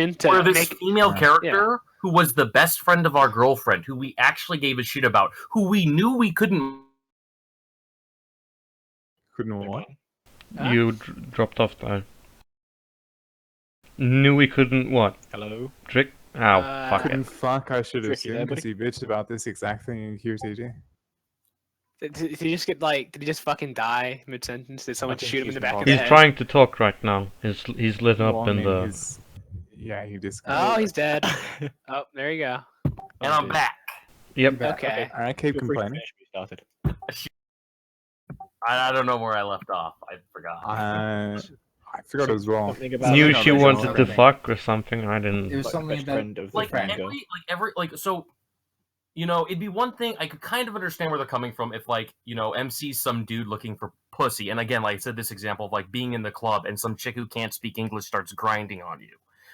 information to where this make. female Yeah. character who was the best friend of our girlfriend, who we actually gave a shit about, who we knew we couldn't. Couldn't what? Huh? You dropped off there. Knew we couldn't what? Hello. Trick? Oh, fuck Couldn't it. fuck, I should Tricky there, assume, because he bitched about this exact thing in QTG. Did he just get like? Did he just fucking die mid sentence? Did someone think shoot him in he's the back of not. the He's head? trying to talk right now. He's lit up Well, I in mean, the... he's- Yeah, he just. Oh, he's dead. Oh, there you go. And I'm back. Yep. Okay. Alright, keep Feel free to complaining. finish where you started. I don't know where I left off. I forgot. I forgot as well. Something about Knew Something she on the wanted to genre. fuck or something. I It didn't... was Like something best about friend of the like friend every, girl. so, you know, it'd be one thing I could kind of understand where they're coming from if, like, you know, MC's some dude looking for pussy, and again, like I said, this example of like being in the club and some chick who can't speak English starts grinding on you.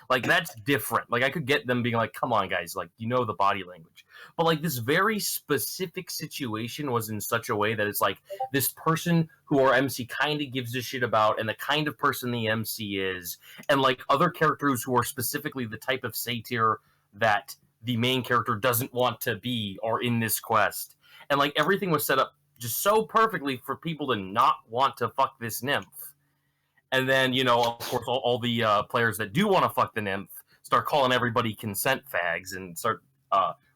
Like, that's different. Like, I could get them being like, come on, guys, like, you know the body language. But, like, this very specific situation was in such a way that it's like this person who our MC kind of gives a shit about and the kind of person the MC is, and, like, other characters who are specifically the type of satyr that the main character doesn't want to be or in this quest. And, like, everything was set up just so perfectly for people to not want to fuck this nymph. And then, you know, of course, all the players that do want to fuck the nymph start calling everybody consent fags and start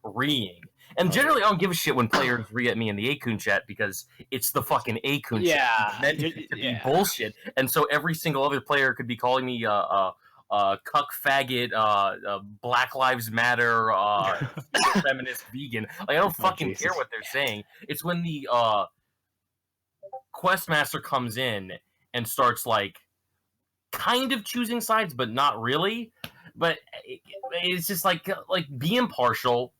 reeing. And generally, I don't give a shit when players re at me in the Akun chat because it's the fucking Akun Yeah. chat. It's meant to be bullshit. And so every single other player could be calling me cuck faggot, Black Lives Matter, feminist vegan. Like, I don't fucking Jesus. care what they're saying. It's when the Questmaster comes in and starts like kind of choosing sides, but not really. But it's just like be impartial,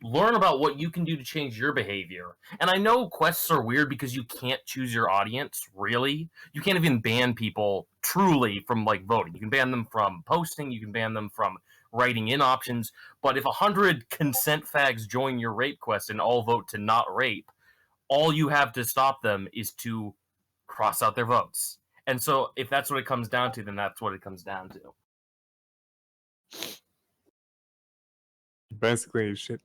learn about what you can do to change your behavior. And I know quests are weird because you can't choose your audience, really. You can't even ban people truly from like voting. You can ban them from posting, you can ban them from writing in options, but if 100 consent fags join your rape quest and all vote to not rape, all you have to stop them is to cross out their votes. And so if that's what it comes down to, then that's what it comes down to. Basically, shit.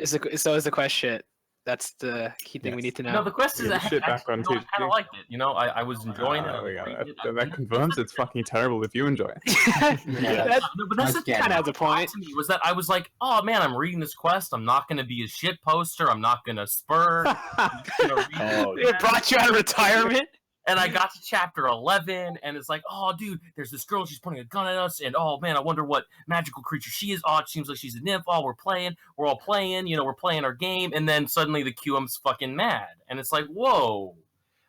So is the quest shit? That's the key thing we Yes. need to know. No, the quest is Yeah, the shit back on I kind THQ. of liked it. You know, I was enjoying it. I There was we go. reading it. That confirms it's fucking terrible if you enjoy it. That No, but that's the thing kind of has a point. to me was that I was like, oh man, I'm reading this quest. I'm not going to be a shit poster. I'm not going to spur. Oh, It brought you out of retirement. And I got to chapter 11, and it's like, oh, dude, there's this girl. She's pointing a gun at us, and oh man, I wonder what magical creature she is. Oh, it seems like she's a nymph. Oh, we're all playing. You know, we're playing our game, and then suddenly the QM's fucking mad, and it's like, whoa.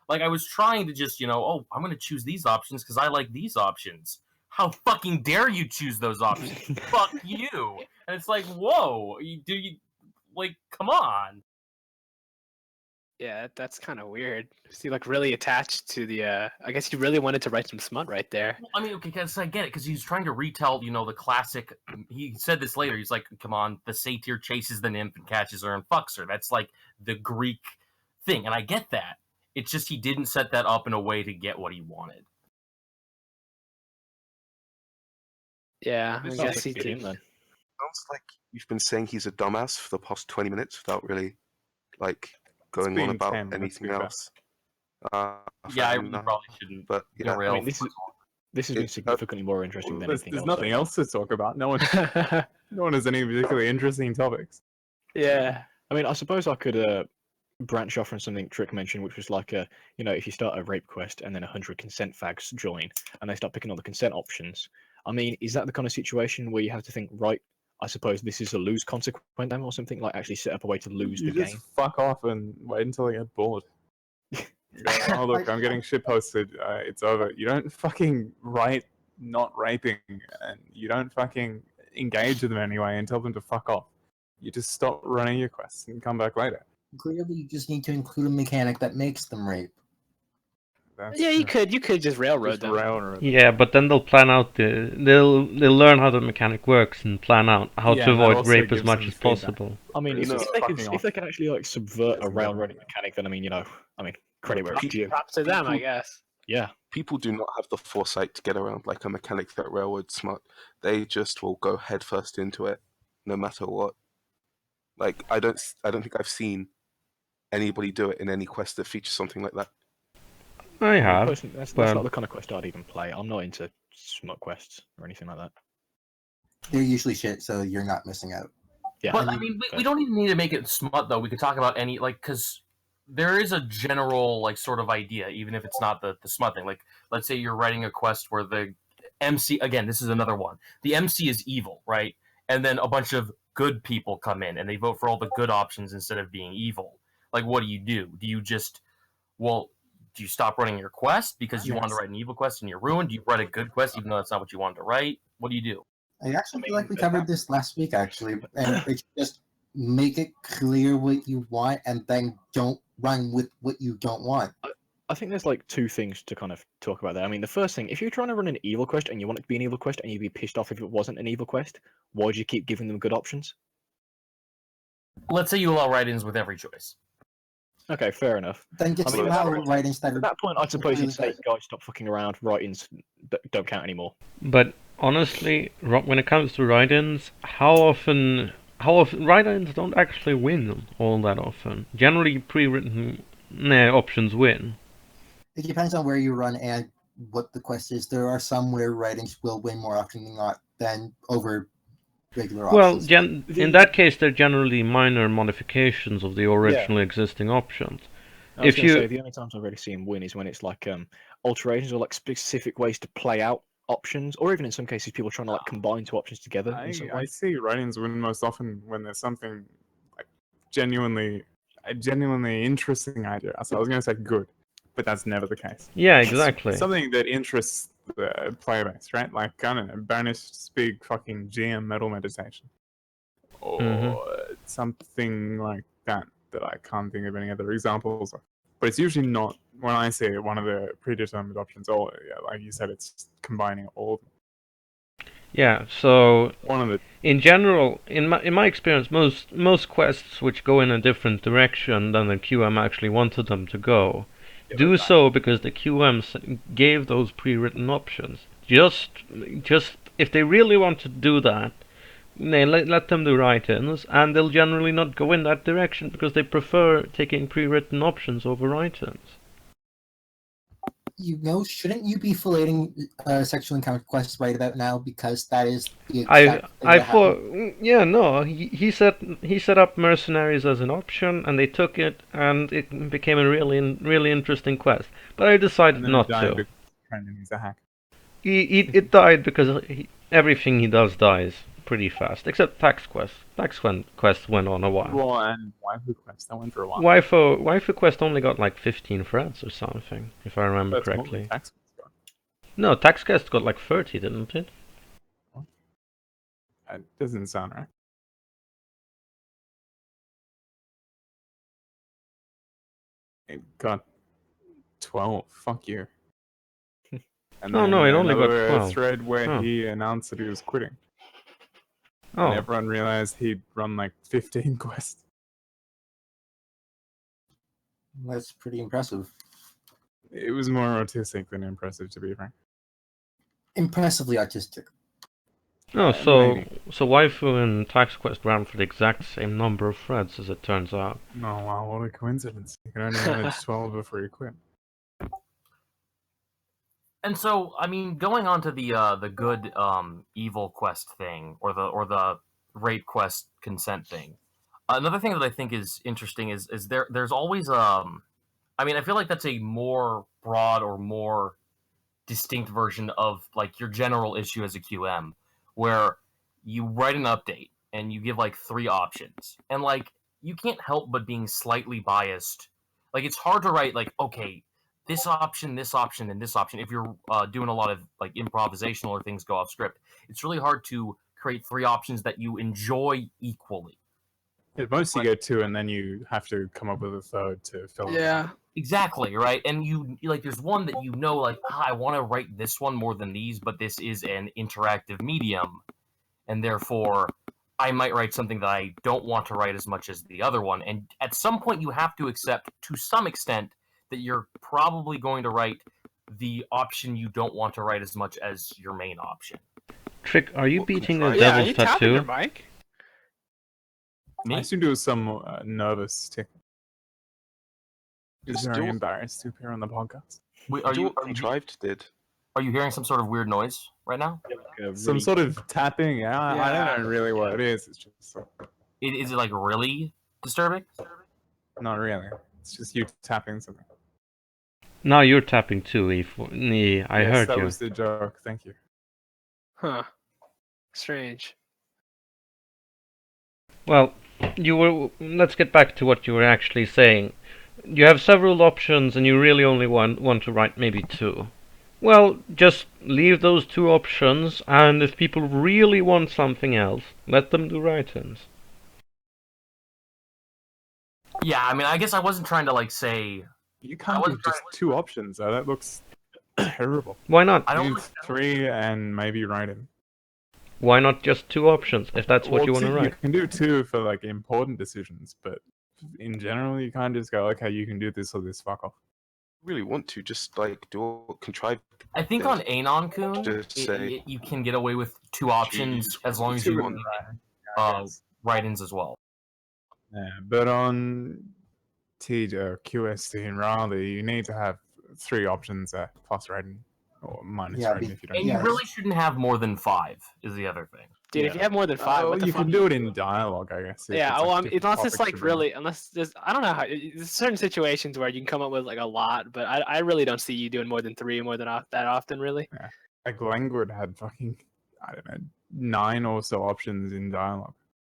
Like, I was trying to just, you know, oh, I'm going to choose these options because I like these options. How fucking dare you choose those options? Fuck you. And it's like, whoa, like, come on. Yeah, that's kind of weird. So like really attached to the. I guess you really wanted to write some smut right there. Well, I mean, okay, because I get it, because he's trying to retell, you know, the classic. He said this later. He's like, come on, the satyr chases the nymph and catches her and fucks her. That's like the Greek thing. And I get that. It's just he didn't set that up in a way to get what he wanted. Yeah, I It's guess he good did. him then. Sounds like you've been saying he's a dumbass for the past 20 minutes without really, like, going been on about 10 minutes, anything to be fair. else. Yeah, I fair really enough. probably shouldn't. But yeah, I mean, this has been significantly more interesting than There's anything else. nothing else to talk about. No one has any particularly interesting topics. Yeah. I mean, I suppose I could branch off from something Trick mentioned, which was like you know, if you start a rape quest and then 100 consent fags join and they start picking all the consent options. I mean, is that the kind of situation where you have to think, right, I suppose this is a lose consequent then or something, like actually set up a way to lose You the just game? fuck off and wait until I get bored. Go, oh look, I'm getting shit posted. It's over. You don't fucking write not raping, and you don't fucking engage with them anyway and tell them to fuck off. You just stop running your quests and come back later. Clearly, you just need to include a mechanic that makes them rape. That's Yeah, you could just railroad just them. railroad. Yeah, but then they'll plan out they'll learn how the mechanic works and plan out how Yeah, to and that avoid also rape as gives much them as feedback. possible. I mean, if, No, if they fucking can, if they can actually like subvert a Yes, railroading mechanic, then I mean, credit where it's people- due. Props to them, I People- guess. Yeah. People do not have the foresight to get around like a mechanic that railroad smart. They just will go headfirst into it, no matter what. Like I don't think I've seen anybody do it in any quest that features something like that. I have, Personally, that's but not the kind of quest I'd even play. I'm not into smut quests or anything like that. They're usually shit, so you're not missing out. Yeah. But I mean, we don't even need to make it smut though. We could talk about any because there is a general like sort of idea, even if it's not the smut thing. Like, let's say you're writing a quest where the MC again, this is another one. The MC is evil, right? And then a bunch of good people come in and they vote for all the good options instead of being evil. Like, what do? Do you just do you stop running your quest because you want to write an evil quest and you're ruined? Do you write a good quest even though that's not what you wanted to write? What do you do? I actually feel like we covered this last week, actually, and it's just make it clear what you want, and then don't run with what you don't want. I think there's like two things to kind of talk about there. I mean, the first thing, if you're trying to run an evil quest and you want it to be an evil quest and you'd be pissed off if it wasn't an evil quest, why would you keep giving them good options? Let's say you allow write-ins with every choice. Okay, fair enough. Then just I mean, allow writings that At are that point, I suppose you'd say, good. guys, stop fucking around. Write-ins don't count anymore. but honestly, when it comes to write-ins, how often write-ins don't actually win all that often. Generally, pre-written options win. It depends on where you run and what the quest is. There are some where writings will win more often than not than over regular Well, options. in that case, they're generally minor modifications of the originally existing options. I was If going to you- say the only times I really see him win is when it's like alterations or like specific ways to play out options, or even in some cases people trying to like combine two options together. in some I way. see write-ins win most often when there's something like genuinely interesting idea. So I was going to say good, but that's never the case. Yeah, exactly. Something that interests the player base, right? Like, I don't know, Banished big fucking GM metal meditation. Or something like that I can't think of any other examples of. But it's usually not, when I say it, one of the predetermined options, or like you said, it's combining all of them. Yeah, so One of the in general, in my experience, most quests which go in a different direction than the QM actually wanted them to go, do so because the QM gave those pre-written options. Just if they really want to do that, they let them do write-ins, and they'll generally not go in that direction because they prefer taking pre-written options over write-ins. Shouldn't you be filleting sexual encounter quests right about now, because that is the I exact thing that thought, happened. yeah, no, he set up mercenaries as an option, and they took it, and it became a really interesting quest. But I decided and then not it died to. because Brandon is a hack. It died because everything he does dies pretty fast, except tax quest. Tax quest went on a while. Well, and waifu quest, that went for a while. Waifu quest only got like 15 threads or something, if I remember That's more than correctly. tax quest got. No, tax quest got like 30, didn't it? That doesn't sound right. It got 12. Fuck you. And Oh, no, it only got another 12. thread where Oh. he announced that he was quitting. And Oh, everyone realized he'd run like 15 quests. That's pretty impressive. It was more autistic than impressive, to be frank. Impressively autistic. no. So Maybe. waifu and tax quest ran for the exact same number of threads, as it turns out. Oh wow, what a coincidence. You can only manage 12 before you quit. And so, I mean, going on to the good evil quest thing, or the rape quest consent thing. Another thing that I think is interesting is there's always I mean, I feel like that's a more broad or more distinct version of like your general issue as a QM, where you write an update and you give like 3 options, and like you can't help but being slightly biased. Like, it's hard to write like, okay, this option, and this option. If you're doing a lot of like improvisational or things go off script, it's really hard to create 3 options that you enjoy equally. At most you get 2 and then you have to come up with a third to fill it. Yeah. Exactly, right? And like, there's one that like, I want to write this one more than these, but this is an interactive medium, and therefore I might write something that I don't want to write as much as the other one. And at some point, you have to accept, to some extent, that you're probably going to write the option you don't want to write as much as your main option. Trick, are you What beating the contrived- Yeah, are devil's you tapping your tattoo? mic? Me? I assume there was some nervous tick. Is very Still- embarrassed to appear on the podcast. Wait, Do what Contrived did. are you hearing some sort of weird noise right now? Some sort of tapping. I don't know really what it is. It's just Is it like really disturbing? not really. It's just you tapping something. Now you're tapping too, I Yes, heard that you. was the joke. Thank you. Huh. Strange. Well, let's get back to what you were actually saying. You have several options and you really only want to write maybe 2. Well, just leave those 2 options, and if people really want something else, let them do write-ins. Yeah, I mean, I guess I wasn't trying to like say You can't give just 2 options. Though. That looks terrible. Why not? I You don't need 3 and maybe writing. Why not just 2 options, if that's what you want to You write? can do 2 for like important decisions, but in general, you can't just go, okay, you can do this or this. Fuck off. Really want to just like do what Contrived. I think on Anonkun, Just say- you can get away with 2 options as long as you want write-ins as well. Yeah, but on QST and Raleigh, you need to have 3 options plus rating or minus Yeah, rating if you don't. And Yeah. you really shouldn't have more than 5, is the other thing. Dude, if you have more than 5, Oh, what the you fuck? can do it in dialogue, I guess. if Yeah, it's, like, well, different unless it's topics like to bring up. really, unless there's, I don't know how. There's certain situations where you can come up with like a lot, but I really don't see you doing more than 3 more than that often, really. Like Langwood had fucking, I don't know, 9 or so options in dialogue.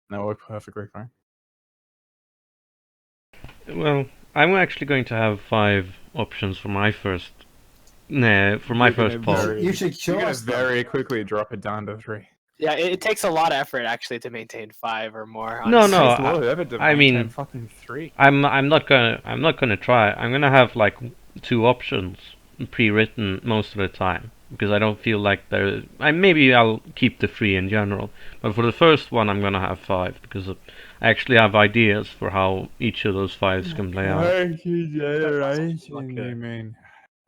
And they work perfectly fine. Well, I'm actually going to have 5 options for my first... Nah, for my You're gonna first poll. very- You should show You're gonna us them. very quickly drop it down to 3. Yeah, it takes a lot of effort actually to maintain 5 or more. No, honestly. no, Takes a lot of effort to I mean- maintain fucking 3. I'm not gonna try. I'm gonna have like 2 options pre-written most of the time, because I don't feel like there. Maybe I'll keep the 3 in general, but for the first one I'm gonna have 5 because I actually have ideas for how each of those 5s can play out. Generation, you mean?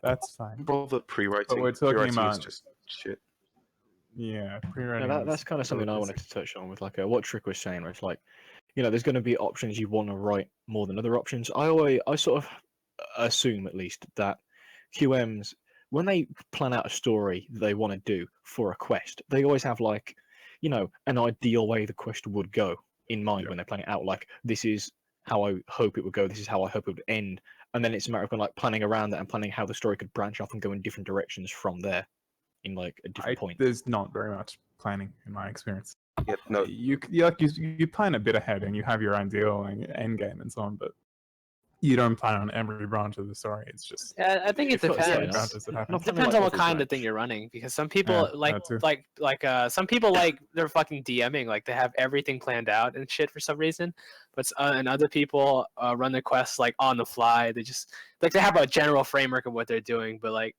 That's fine. Bother pre-writing. But we're talking Pre-writing about- is just shit. Yeah, No, pre-writing. that's kind of something I wanted to touch on with like what Trick was saying, where it's like, there's going to be options you want to write more than other options. I sort of assume at least that QMs, when they plan out a story they want to do for a quest, they always have like, an ideal way the quest would go in mind when they plan it out. Like, this is how I hope it would go. This is how I hope it would end. And then it's a matter of kind of like planning around that and planning how the story could branch off and go in different directions from there, in like a different point. There's not very much planning in my experience. Yeah, no. You plan a bit ahead and you have your ideal end game and so on, but you don't plan on every branch of the story. It's just Yeah, I think it If not- yeah, depends. branches that happen. Not It planning, depends like, on what every kind of branch. thing you're running, because some people Yeah, that too. some people like they're fucking DMing, like they have everything planned out and shit for some reason, but and other people run their quests like on the fly. They just like they have a general framework of what they're doing, but like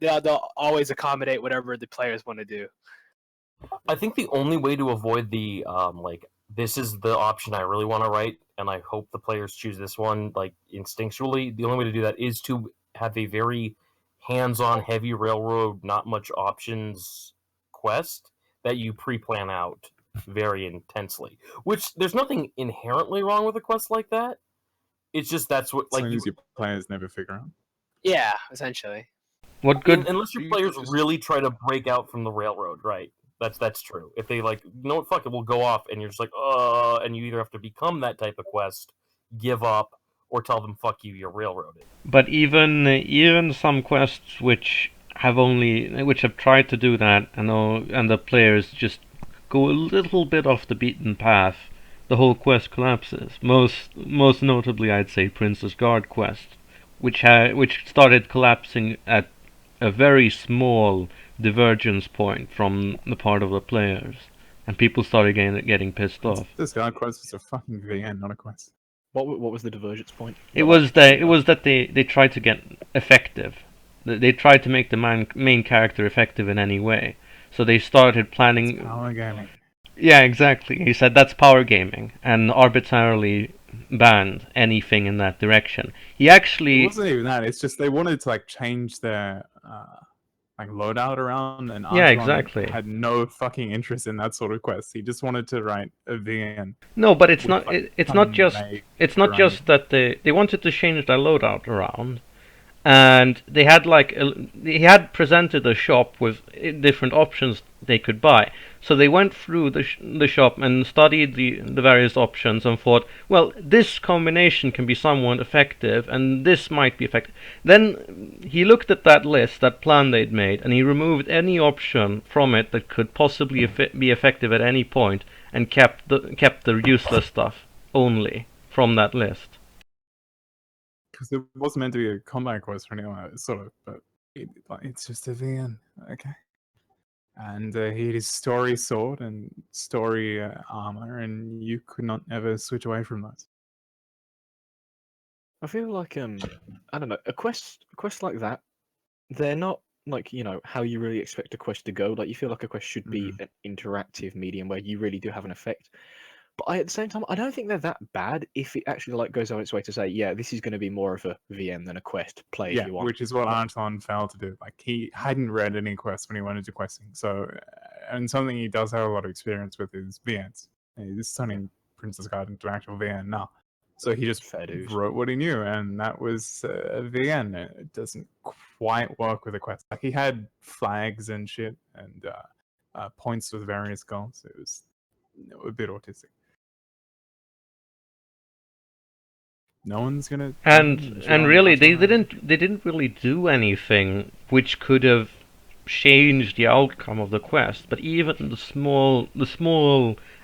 they'll always accommodate whatever the players want to do. I think the only way to avoid the like, this is the option I really want to write, and I hope the players choose this one like instinctually. The only way to do that is to have a very hands-on, heavy railroad, not much options quest that you pre-plan out very intensely. Which there's nothing inherently wrong with a quest like that. It's just that's what as like long as your players never figure out. Yeah, essentially. What good? unless your You players just- really try to break out from the railroad, right? That's true. If they like, fuck it, we'll go off, and you're just like, and you either have to become that type of quest, give up, or tell them, fuck you, you're railroaded. But even some quests which have tried to do that, and the players just go a little bit off the beaten path, the whole quest collapses. Most notably, I'd say Princess Guard quest, which started collapsing at a very small divergence point from the part of the players, and people started getting pissed off. This guy quest is a fucking VN, not a quest. What was the divergence point? It was that they tried to get effective. They tried to make the main character effective in any way. So they started planning. Power gaming. Yeah, exactly. He said that's power gaming, and arbitrarily banned anything in that direction. He It actually, wasn't even that. It's just they wanted to like change their like loadout around, and yeah, Antoine exactly. had no fucking interest in that sort of quest. He just wanted to write a VN. No, but it's with, not. like, It's not some just. vague It's not variety. just that they wanted to change their loadout around, and they had he had presented a shop with different options they could buy. So they went through the shop and studied the various options and thought, well, this combination can be somewhat effective, and this might be effective. Then he looked at that list, that plan they'd made, and he removed any option from it that could possibly be effective at any point, and kept the useless stuff only from that list. Because it wasn't meant to be a combat quest or anything like that, sort of, but it's just a VN, okay. And he had his story sword and story armor, and you could not ever switch away from those. I feel like I don't know, a quest like that, they're not like, you know, how you really expect a quest to go. Like, you feel like a quest should be an interactive medium where you really do have an effect. But at the same time, I don't think they're that bad if it actually like goes on its way to say, yeah, this is going to be more of a VM than a quest. Play if Yeah, you want. which is what Anton failed to do. Like, he hadn't read any quests when he went into questing. So, and something he does have a lot of experience with is VNs. He's turning Princess Guide into actual VN now. So he just Fair dues. wrote what he knew, and that was a VN. It doesn't quite work with a quest. Like, he had flags and shit, and points with various goals. It was a bit autistic. No one's gonna. And really, they didn't really do anything which could have changed the outcome of the quest. But even the small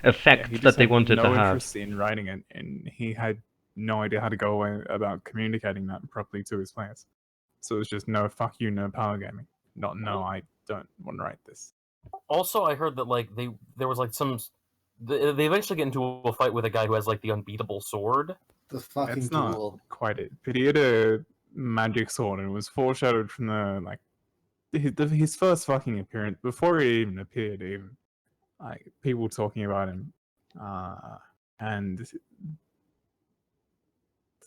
effects he that just they had wanted no to have. interest in writing it, and he had no idea how to go about communicating that properly to his players. So it was just no, fuck you, no power gaming. Not no, I don't want to write this. Also, I heard that like there was like they eventually get into a fight with a guy who has like the unbeatable sword. The fucking That's not duel. quite it. But he had a magic sword, and it was foreshadowed from the like his first fucking appearance before he even appeared. Even like people talking about him, and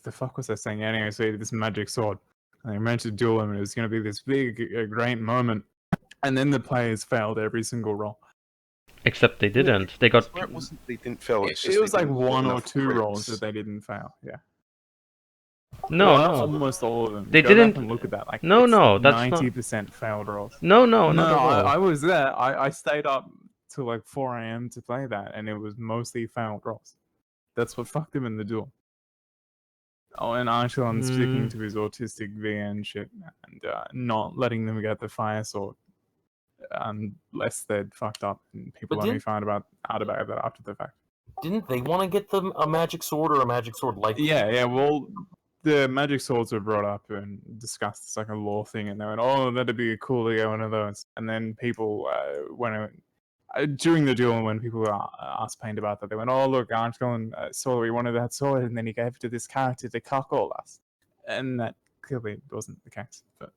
the fuck was I saying? Anyway, so he had this magic sword, and they managed to duel him, and it was going to be this big, great moment. And then the players failed every single roll. Except they didn't. They got. It wasn't they didn't fail. It's just It was they like didn't get one or enough two rolls crits. that they didn't fail. Yeah. No, Well, no. Almost all of them. They Go didn't- back and look at that. Like, No, it's no, that's not- 90% failed rolls. No, not No, at all. I was there. I stayed up till like 4 a.m. to play that, and it was mostly failed rolls. That's what fucked him in the duel. Oh, and Archon sticking to his autistic VN shit and not letting them get the fire sword unless they'd fucked up, and people But only found out about that after the fact. Didn't they want to get them a magic sword or a magic sword like? Yeah. Well, the magic swords were brought up and discussed. It's like a law thing, and they went, "Oh, that'd be cool to get one of those." And then people during the duel, when people asked Paint about that, they went, "Oh, look, Archon saw we wanted that sword, and then he gave it to this character to cuckold us," and that clearly wasn't the case. But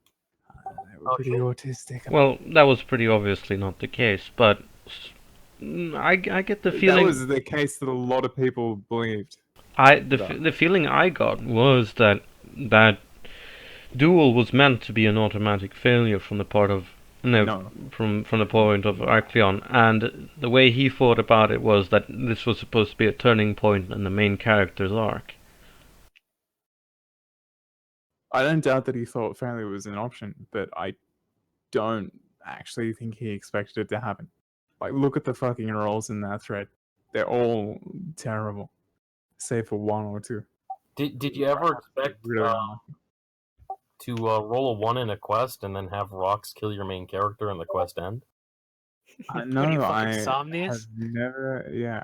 they were pretty autistic. Well, that was pretty obviously not the case, but I get the feeling that was the case that a lot of people believed. the feeling I got was that duel was meant to be an automatic failure from the part of from the point of Arcleon, and the way he thought about it was that this was supposed to be a turning point in the main character's arc. I don't doubt that he thought failure was an option, but I don't actually think he expected it to happen. Like, look at the fucking rolls in that thread. They're all terrible, save for one or two. Did you ever expect to roll a 1 in a quest and then have rocks kill your main character and the quest end? No, I Somnius? have never. Yeah.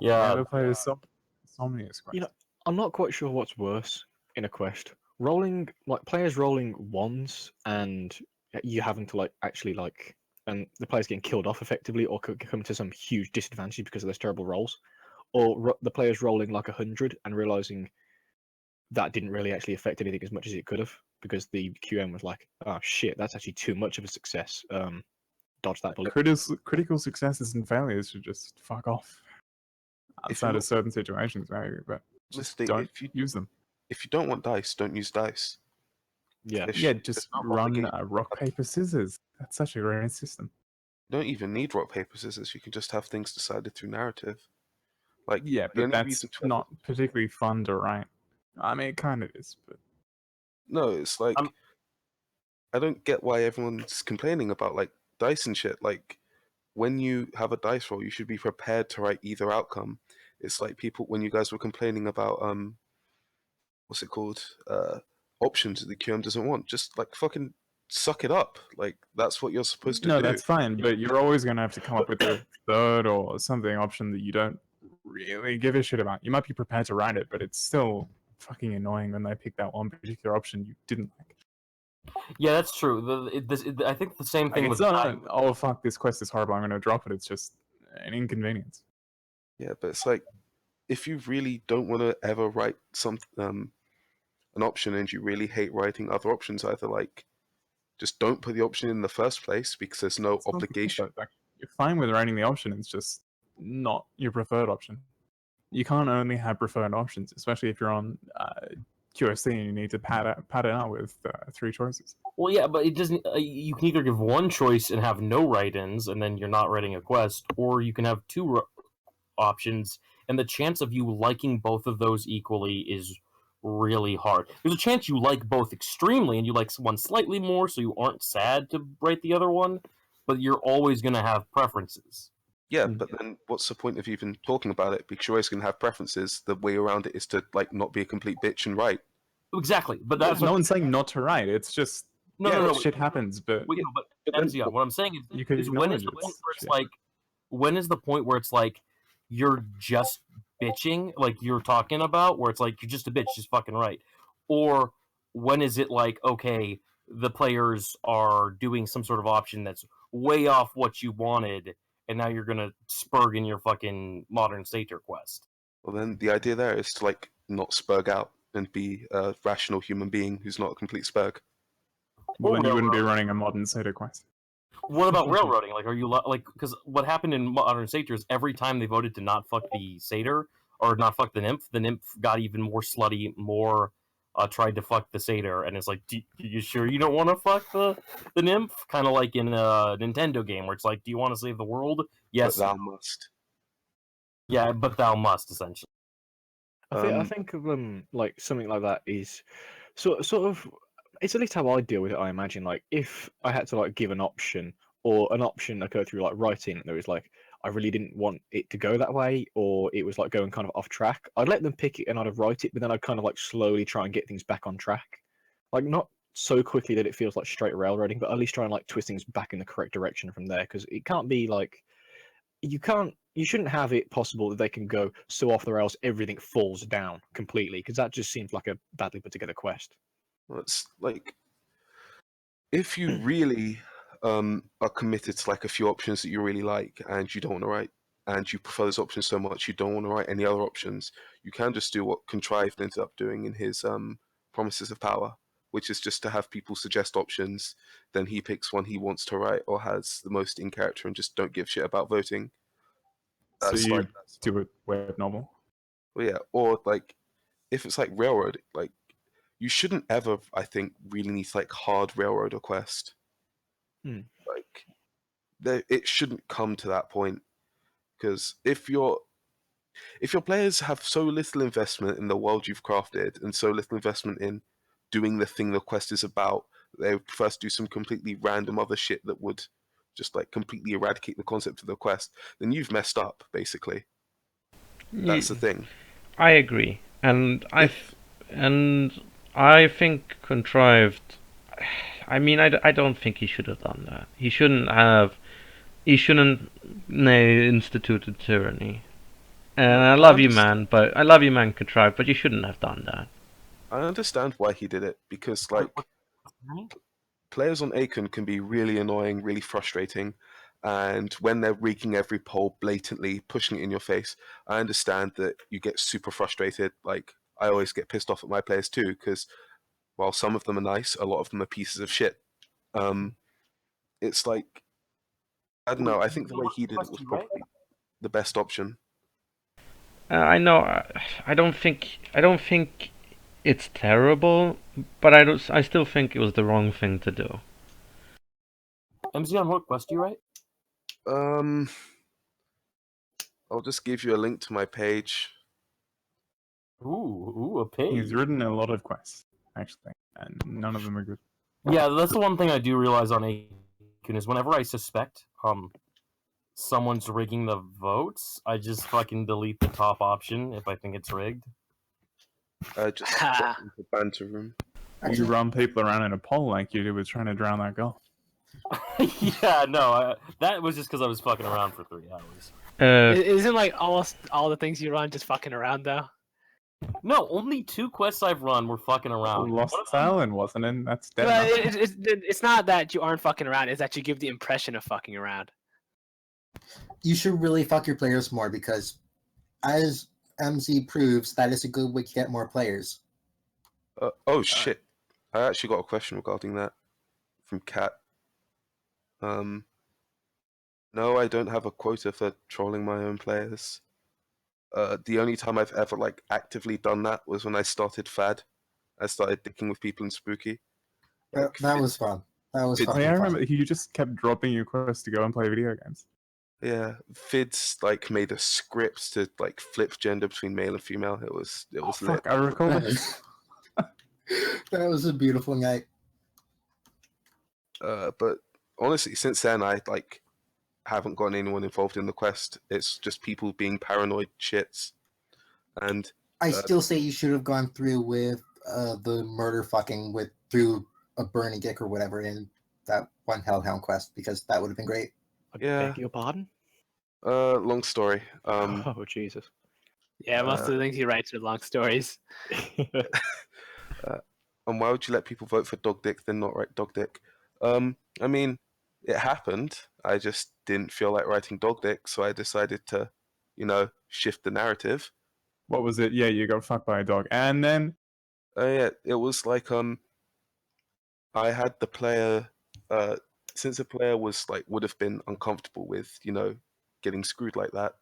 Yeah. Never played a Somnius quest. You know, I'm not quite sure what's worse in a quest. Players rolling ones and you having to actually and the players getting killed off effectively or come to some huge disadvantage because of those terrible rolls, or the players rolling like 100 and realizing that didn't really actually affect anything as much as it could have, because the QM was like, oh shit, that's actually too much of a success. Dodge that bullet. Critical successes and failures should just fuck off. Outside of certain situations, maybe, but just don't use them. If you don't want dice, don't use dice. Yeah. Just run rock, paper, scissors. That's such a great system. You don't even need rock, paper, scissors. You can just have things decided through narrative. Like, yeah, but that's not particularly fun to write. I mean, it kind of is, but no, it's like I don't get why everyone's complaining about like dice and shit. Like, when you have a dice roll, you should be prepared to write either outcome. It's like people when you guys were complaining about what's it called? Options that the QM doesn't want. Just like fucking suck it up. Like that's what you're supposed to do. No, that's fine, but you're always gonna have to come up with a third or something option that you don't really give a shit about. You might be prepared to write it, but it's still fucking annoying when they pick that one particular option you didn't like. Yeah, that's true. I think the same thing Like, with it's not oh fuck, this quest is horrible, I'm gonna drop it. It's just an inconvenience. Yeah, but it's like if you really don't want to ever write an option and you really hate writing other options, either like just don't put the option in the first place because there's no obligation. Like, you're fine with writing the option, it's just not your preferred option. You can't only have preferred options, especially if you're on QSC and you need to pad it out with 3 choices. Well, yeah, but it doesn't. You can either give one choice and have no write-ins, and then you're not writing a quest, or you can have 2 options, and the chance of you liking both of those equally is really hard. There's a chance you like both extremely, and you like one slightly more, so you aren't sad to write the other one, but you're always going to have preferences. Yeah, but then what's the point of even talking about it? Because you're always going to have preferences. The way around it is to like not be a complete bitch and write. Exactly, but that's no one's saying not to write. It's just shit happens. But MZion, what I'm saying is when is the point where it's like, when is the point where it's like you're just bitching, like you're talking about, where it's like you're just a bitch, just fucking right, or when is it like, okay, the players are doing some sort of option that's way off what you wanted, and now you're gonna spurg in your fucking modern satyr quest. Well, then the idea there is to like not spurg out and be a rational human being who's not a complete spurg. Well, then you wouldn't be running a modern satyr quest. What about railroading? Like, are you like, because what happened in modern satyr is every time they voted to not fuck the satyr or not fuck the nymph got even more slutty, more tried to fuck the satyr, and it's like, you sure you don't want to fuck the nymph? Kind of like in a Nintendo game where it's like, do you want to save the world? Yes, but thou must. Yeah, but thou must, essentially. I think of like something like that is sort of, it's at least how I deal with it. I imagine, like, if I had to like give an option, or an option occurred through like writing, there was like I really didn't want it to go that way, or it was like going kind of off track, I'd let them pick it and I'd write it, but then I'd kind of like slowly try and get things back on track, like not so quickly that it feels like straight railroading, but at least try and like twist things back in the correct direction from there, because it can't be like you shouldn't have it possible that they can go so off the rails everything falls down completely, because that just seems like a badly put together quest. Well, it's like if you really are committed to like a few options that you really like and you don't want to write, and you prefer those options so much you don't want to write any other options, you can just do what Contrived ended up doing in his Promises of Power, which is just to have people suggest options, then he picks one he wants to write or has the most in character, and just don't give shit about voting. That's so you do a web novel? Well, yeah, or like if it's like Railroad, like you shouldn't ever, I think, really need to like hard railroad a quest. Like, it shouldn't come to that point, because if your players have so little investment in the world you've crafted and so little investment in doing the thing the quest is about, they would first do some completely random other shit that would just like completely eradicate the concept of the quest, then you've messed up, basically. That's the thing. I agree, and I think Contrived. I mean, I don't think he should have done that. He shouldn't have instituted tyranny. And I love you, man, Contrived, but you shouldn't have done that. I understand why he did it, because like players on Akon can be really annoying, really frustrating, And when they're rigging every poll blatantly, pushing it in your face, I understand that you get super frustrated. Like, I always get pissed off at my players too, because while some of them are nice, a lot of them are pieces of shit. It's like, I don't know. I think the way he did it was probably the best option. I know. I don't think it's terrible, but I still think it was the wrong thing to do. MZion, what quest do you write? I'll just give you a link to my page. Ooh, a page. He's written a lot of quests, actually, and none of them are good. Yeah, that's the one thing I do realize on Anonkun is whenever I suspect someone's rigging the votes, I just fucking delete the top option if I think it's rigged. Just drop into banter room. You run people around in a poll like you did with trying to drown that girl. Yeah, no, that was just because I was fucking around for 3 hours. Isn't like almost all the things you run just fucking around though? No, only 2 quests I've run were fucking around. Lost Island wasn't in. That's dead. Well, enough. it's not that you aren't fucking around; it's that you give the impression of fucking around. You should really fuck your players more because, as MZ proves, that is a good way to get more players. Oh shit! I actually got a question regarding that from Kat. No, I don't have a quota for trolling my own players. The only time I've ever like actively done that was when I started FAD. I started dicking with people in Spooky. Like, That was fun. That was Fid's- fucking I fun. remember you just kept dropping your quests to go and play video games. Yeah, Fid's like made a script to like flip gender between male and female. It was lit. Fuck, I recall this. That was a beautiful night. But honestly, since then I like haven't gotten anyone involved in the quest. It's just people being paranoid shits. And I still say you should have gone through with the murder fucking through a burning dick or whatever in that one Hellhound quest because that would have been great. I Yeah. beg your pardon? long story. Oh, Jesus. Yeah, most of the things he writes are long stories. And why would you let people vote for dog dick then not write dog dick? I mean, it happened. I just didn't feel like writing dog dick, so I decided to, shift the narrative. What was it? Yeah, you got fucked by a dog. And then Yeah, it was like I had the player since the player was like would have been uncomfortable with, getting screwed like that,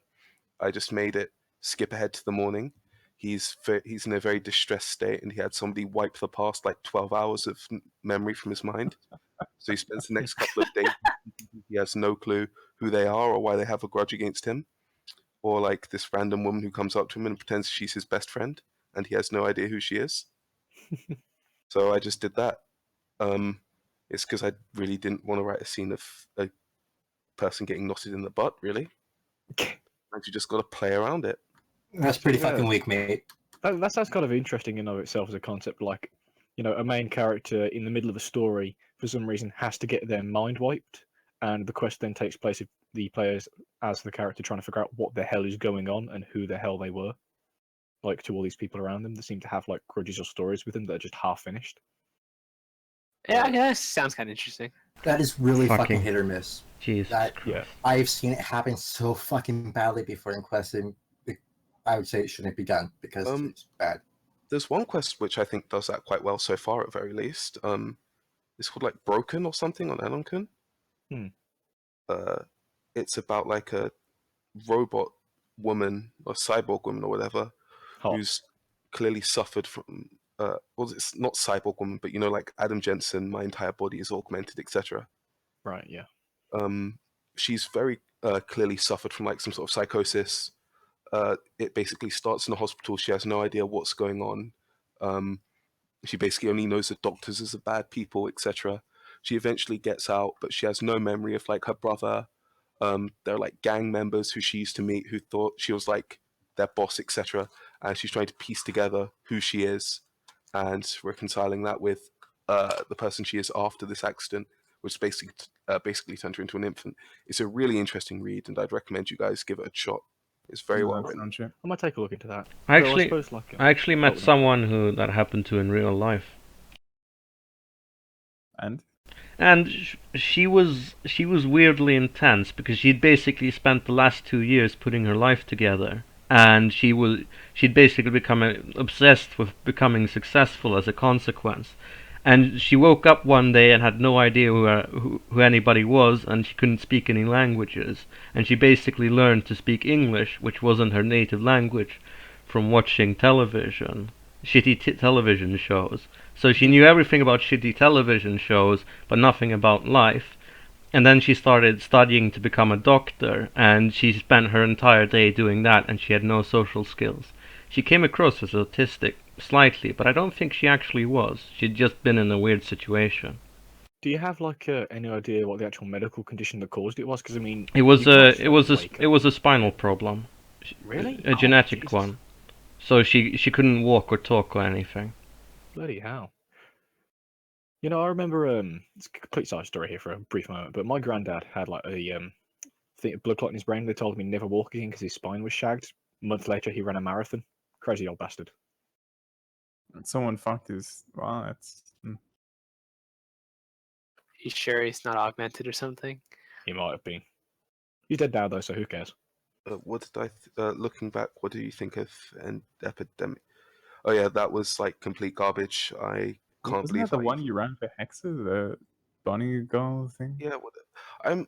I just made it skip ahead to the morning. He's in a very distressed state, and he had somebody wipe the past like 12 hours of memory from his mind. So he spends the next couple of days. He has no clue who they are or why they have a grudge against him, or like this random woman who comes up to him and pretends she's his best friend, and he has no idea who she is. So I just did that. It's because I really didn't want to write a scene of a person getting knotted in the butt, really. And you just got to play around it. That's pretty Yeah. fucking weak, mate. That sounds kind of interesting in of itself as a concept. Like, a main character in the middle of a story for some reason has to get their mind wiped, and the quest then takes place of the players as the character trying to figure out what the hell is going on and who the hell they were. Like, to all these people around them that seem to have like grudges or stories with them that are just half finished. Yeah, that sounds kind of interesting. That is really Fucking- fucking hit or miss. Jesus That- Christ. Yeah. I've seen it happen so fucking badly before in quests, and I would say it shouldn't be done because it's bad. There's one quest which I think does that quite well so far, at very least. It's called like Broken or something on Anonkun. It's about like a robot woman or cyborg woman or whatever Hot. who's clearly suffered from. Well, it's not cyborg woman, but like Adam Jensen, my entire body is augmented, etc. Right. Yeah. She's very clearly suffered from like some sort of psychosis. It basically starts in a hospital. She has no idea what's going on. She basically only knows that doctors are bad people, etc. She eventually gets out, but she has no memory of like her brother. They're like gang members who she used to meet who thought she was like their boss, etc. And she's trying to piece together who she is and reconciling that with the person she is after this accident, which basically turned her into an infant. It's a really interesting read, and I'd recommend you guys give it a shot. It's very well written. I might take a look into that. I Though actually, suppose, like, I actually met no. someone who that happened to in real life. And And she was weirdly intense because she'd basically spent the last 2 years putting her life together, and she'd basically become obsessed with becoming successful as a consequence. And she woke up one day and had no idea who anybody was, and she couldn't speak any languages. And she basically learned to speak English, which wasn't her native language, from watching shitty television shows. So she knew everything about shitty television shows, but nothing about life. And then she started studying to become a doctor, and she spent her entire day doing that, and she had no social skills. She came across as autistic, slightly, but I don't think she actually was. She'd just been in a weird situation. Do you have like any idea what the actual medical condition that caused it was? Because I mean, It was you can't a straight wake it up. was a spinal problem, Really? a Oh, genetic Jesus. one. So she couldn't walk or talk or anything. Bloody hell. You know, I remember it's a complete side story here for a brief moment, but my granddad had like a blood clot in his brain. They told him he'd never walk again because his spine was shagged. A month later, he ran a marathon. Crazy old bastard. Someone fucked his. Wow, that's. You sure he's not augmented or something? He might have been. He's dead now though, so who cares? What did looking back, what do you think of an epidemic? Oh yeah, that was like complete garbage. I can't Wasn't believe that the I one you ran for Hexa, the bunny girl thing? Yeah, I'm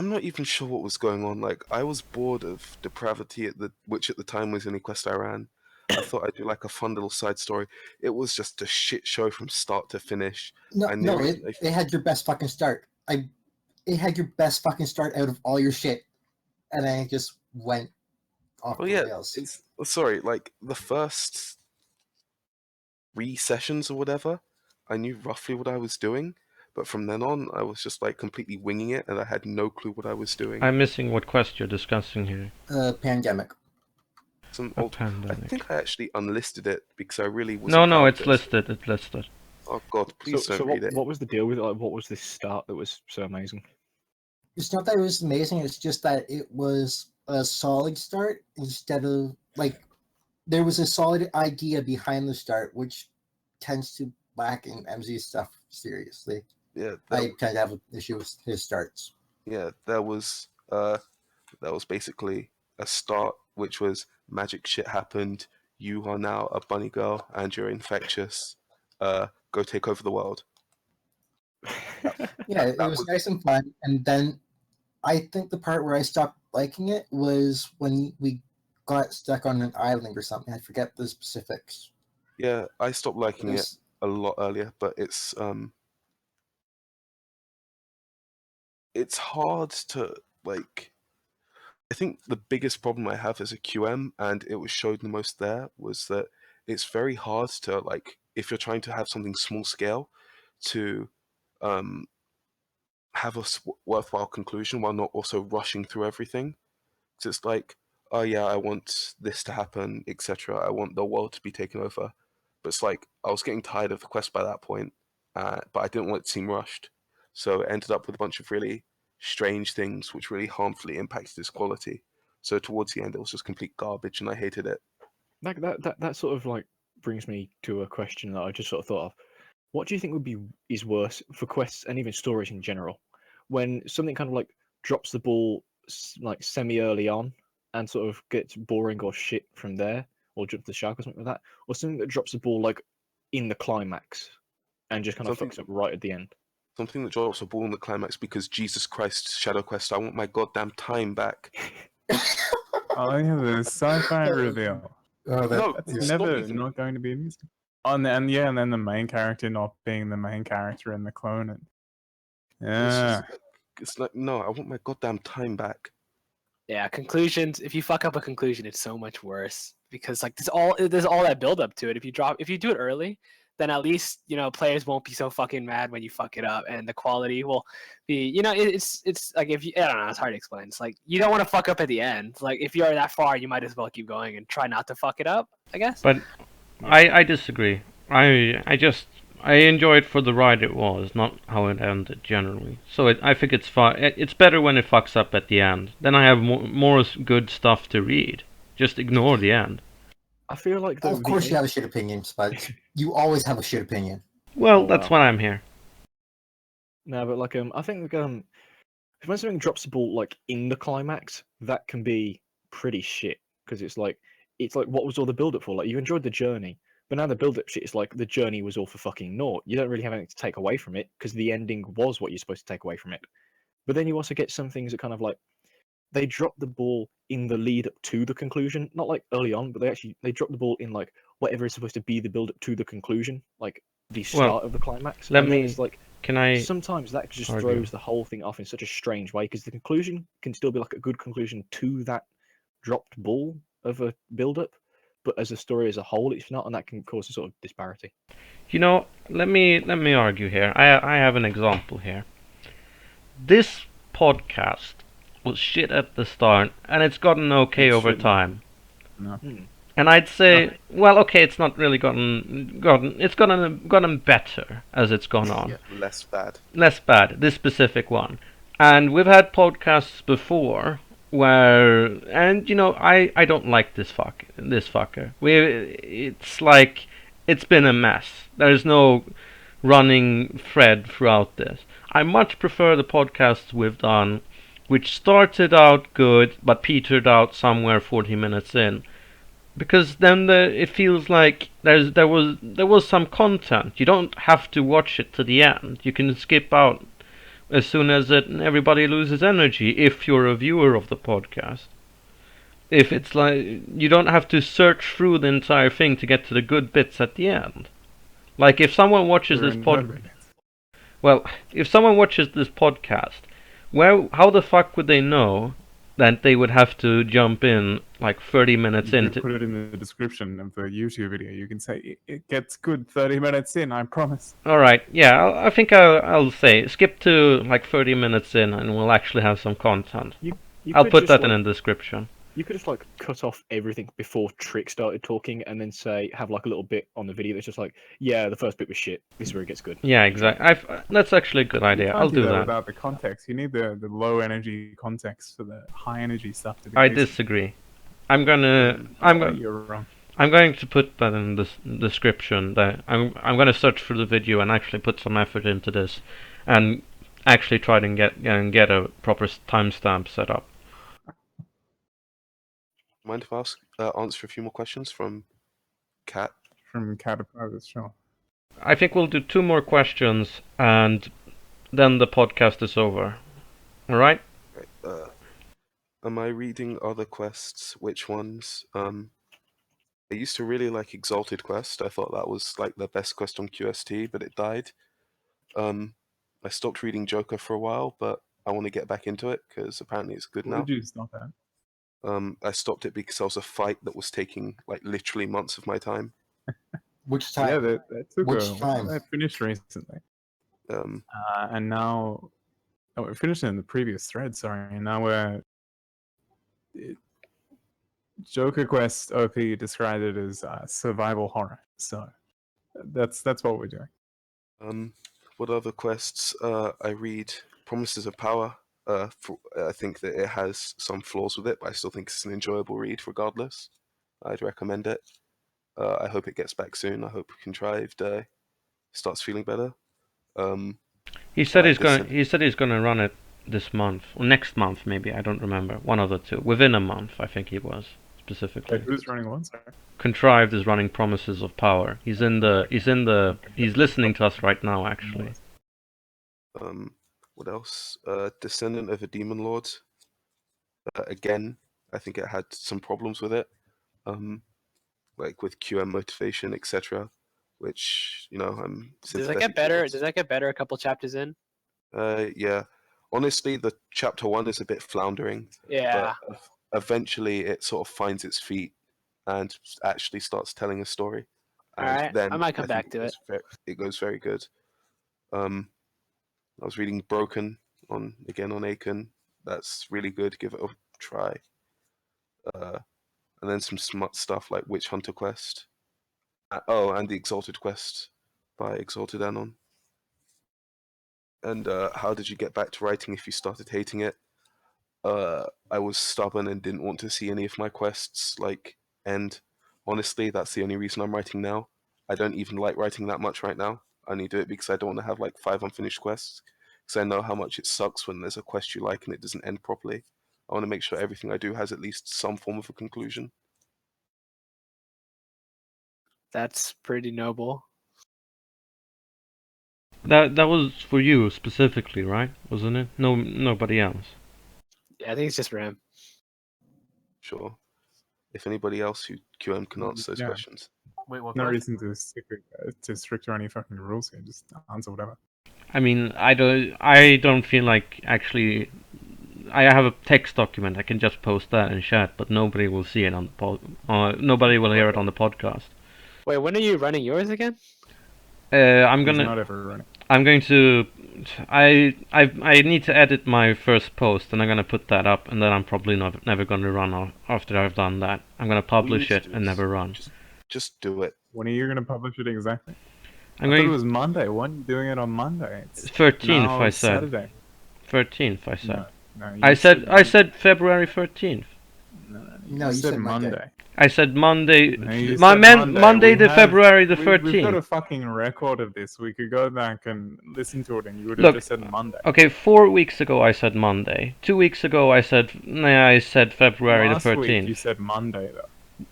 not even sure what was going on. Like I was bored of depravity which at the time was the only quest I ran. I thought I'd do like a fun little side story. It was just a shit show from start to finish. It had your best fucking start. It had your best fucking start out of all your shit, and then it just went off the rails. It's sorry, like the first 3 sessions or whatever, I knew roughly what I was doing, but from then on, I was just like completely winging it, and I had no clue what I was doing. I'm missing what quest you're discussing here. Pandemic. I Pandemic. think I actually unlisted it because I really was. No, it's listed. It's listed. Oh god, please don't read it. What was the deal with it? Like, what was this start that was so amazing? It's not that it was amazing. It's just that it was a solid start instead of like there was a solid idea behind the start, which tends to lack in MZ stuff. Seriously, Yeah, I tend to have an issue with his starts. Yeah, there was basically a start, which was magic shit happened. You are now a bunny girl, and you're infectious. Go take over the world. Yeah, it was nice and fun, and then I think the part where I stopped liking it was when we got stuck on an island or something. I forget the specifics. Yeah, I stopped liking it a lot earlier, but it's hard to like. I think the biggest problem I have as a QM, and it was showed the most there, was that it's very hard to like if you're trying to have something small scale to have a worthwhile conclusion while not also rushing through everything. So it's like, oh yeah, I want this to happen, etc. I want the world to be taken over. But it's like I was getting tired of the quest by that point, but I didn't want it to seem rushed. So it ended up with a bunch of really strange things which really harmfully impacted its quality. So towards the end, it was just complete garbage, and I hated it. That sort of like brings me to a question that I just sort of thought of. What do you think is worse for quests and even stories in general, when something kind of like drops the ball like semi early on and sort of gets boring or shit from there, or jumps the shark or something like that, or something that drops the ball like in the climax and just kind of fucks up right at the end? Something that drops a ball in the climax because Jesus Christ, Shadow Quest, I want my goddamn time back. Oh yeah, the sci-fi reveal. That's never not going to be amusing. Oh, and then the main character not being the main character in the clone. It's like, no, I want my goddamn time back. Yeah, conclusions. If you fuck up a conclusion, it's so much worse because like there's all that build up to it. If you do it early, then at least players won't be so fucking mad when you fuck it up, and the quality will be. It's like I don't know. It's hard to explain. It's like you don't want to fuck up at the end. Like if you're that far, you might as well keep going and try not to fuck it up, I guess. But I disagree. I enjoy it for the ride it was, not how it ended generally. So I think it's fun. It's better when it fucks up at the end. Then I have more good stuff to read. Just ignore the end. I feel like of course you have a shit opinion, Spuds. You always have a shit opinion. Well, that's why I'm here. No, but like I think when something drops the ball like in the climax, that can be pretty shit because it's like what was all the build up for? Like you enjoyed the journey, but now the build up shit is like the journey was all for fucking naught. You don't really have anything to take away from it because the ending was what you're supposed to take away from it. But then you also get some things that kind of like they drop the ball in the lead up to the conclusion, not like early on, but they drop the ball in like whatever is supposed to be the build up to the conclusion, like the start of the climax. let And then me- it's like Can I? sometimes that just argue? throws the whole thing off in such a strange way because the conclusion can still be like a good conclusion to that dropped ball of a build up, but as a story as a whole, it's not, and that can cause a sort of disparity. You know, let me argue here. I have an example here. This podcast was shit at the start, and it's gotten okay It over shouldn't. time. No. And I'd say, well, okay, it's not really it's gotten better as it's gone on. Yeah, less bad. Less bad, this specific one. And we've had podcasts before where, and you know, I don't like this fucker. It's like it's been a mess. There's no running thread throughout this. I much prefer the podcasts we've done, which started out good but petered out somewhere 40 minutes in. Because then it feels like there was some content. You don't have to watch it to the end. You can skip out as soon as everybody loses energy if you're a viewer of the podcast. If it's like you don't have to search through the entire thing to get to the good bits at the end. Like if someone watches this if someone watches this podcast, how the fuck would they know that they would have to jump in like 30 minutes You in can to put it in the description of the YouTube video. You can say it gets good 30 minutes in. I promise. All right, yeah, I think I'll say skip to like 30 minutes in, and we'll actually have some content. You I'll could put just, that in like, the description. You could just like cut off everything before Trick started talking, and then have like a little bit on the video that's just like, yeah, the first bit was shit. This is where it gets good. Yeah, exactly. That's actually a good You idea. can't I'll do that that. without the context. You need the low energy context for the high energy stuff to be. I useful. disagree. I'm going You're wrong. to put that in the description. That I'm gonna search for the video and actually put some effort into this, and actually try to get a proper timestamp set up. Mind if I answer a few more questions from Kat? From Caterpillar, sure. I think we'll do 2 more questions, and then the podcast is over. All right? Right, am I reading other quests? Which ones? I used to really like Exalted Quest. I thought that was like the best quest on QST, but it died. I stopped reading Joker for a while, but I want to get back into it because apparently it's good What now. did you stop at? I stopped it because there was a fight that was taking like literally months of my time. Which time? Yeah, that took Which time? I finished recently. Um, And now we finished it in the previous thread, sorry, and now we're Joker Quest OP described it as survival horror. So that's what we're doing. what other quests? I read Promises of Power. I think that it has some flaws with it, but I still think it's an enjoyable read regardless. I'd recommend it. I hope it gets back soon. I hope Contrived starts feeling better. He said he's gonna run it this month or next month, maybe. I don't remember. One of the two. Within a month, I think he was specifically. Wait, who's running one? Sorry. Contrived is running Promises of Power. He's listening to us right now, actually. What else? Descendant of a Demon Lord. Again, I think it had some problems with it. Like with QM motivation, etc. Which, you know, I'm Does that get better? Does that get better a couple chapters in? Yeah. Honestly, the chapter 1 is a bit floundering. Yeah. But eventually it sort of finds its feet and actually starts telling a story. And Alright, then I might come back think to it. It goes very good. I was reading Broken on Aiken. That's really good. Give it a try. And then some smut stuff like Witch Hunter Quest. And the Exalted Quest by Exalted Anon. And how did you get back to writing if you started hating it? I was stubborn and didn't want to see any of my quests end. Honestly, that's the only reason I'm writing now. I don't even like writing that much right now. I only do it because I don't want to have 5 unfinished quests. because I know how much it sucks when there's a quest you like and it doesn't end properly. I want to make sure everything I do has at least some form of a conclusion. That's pretty noble. That was for you specifically, right? Wasn't it? No, nobody else. Yeah, I think it's just for him. Sure. If anybody else who QM can answer those Yeah. questions. Wait, what? No question? reason to strict to any fucking rules here. Just answer whatever. I mean, I don't feel like actually. I have a text document. I can just post that in chat, but nobody will see it on the nobody will hear it on the podcast. Wait, when are you running yours again? I'm He's gonna. not ever running. I'm going to. I need to edit my first post, and I'm gonna put that up, and then I'm probably never gonna run after I've done that. I'm gonna publish it and never run. Just do it. When are you going to publish it exactly? I'm I thought it going was Monday. Why are you doing it on Monday? It's 13th. now I said Saturday. 13th. I said. No, you I said February 13th. No, you said Monday. I said Monday. No, you My said man, Monday the We February the We've got a 13th. fucking record of this. We could go back and listen to it, and you would have Look, just said Monday. Okay, 4 weeks ago I said Monday. 2 weeks ago I said February Last the week 13th. you said Monday though.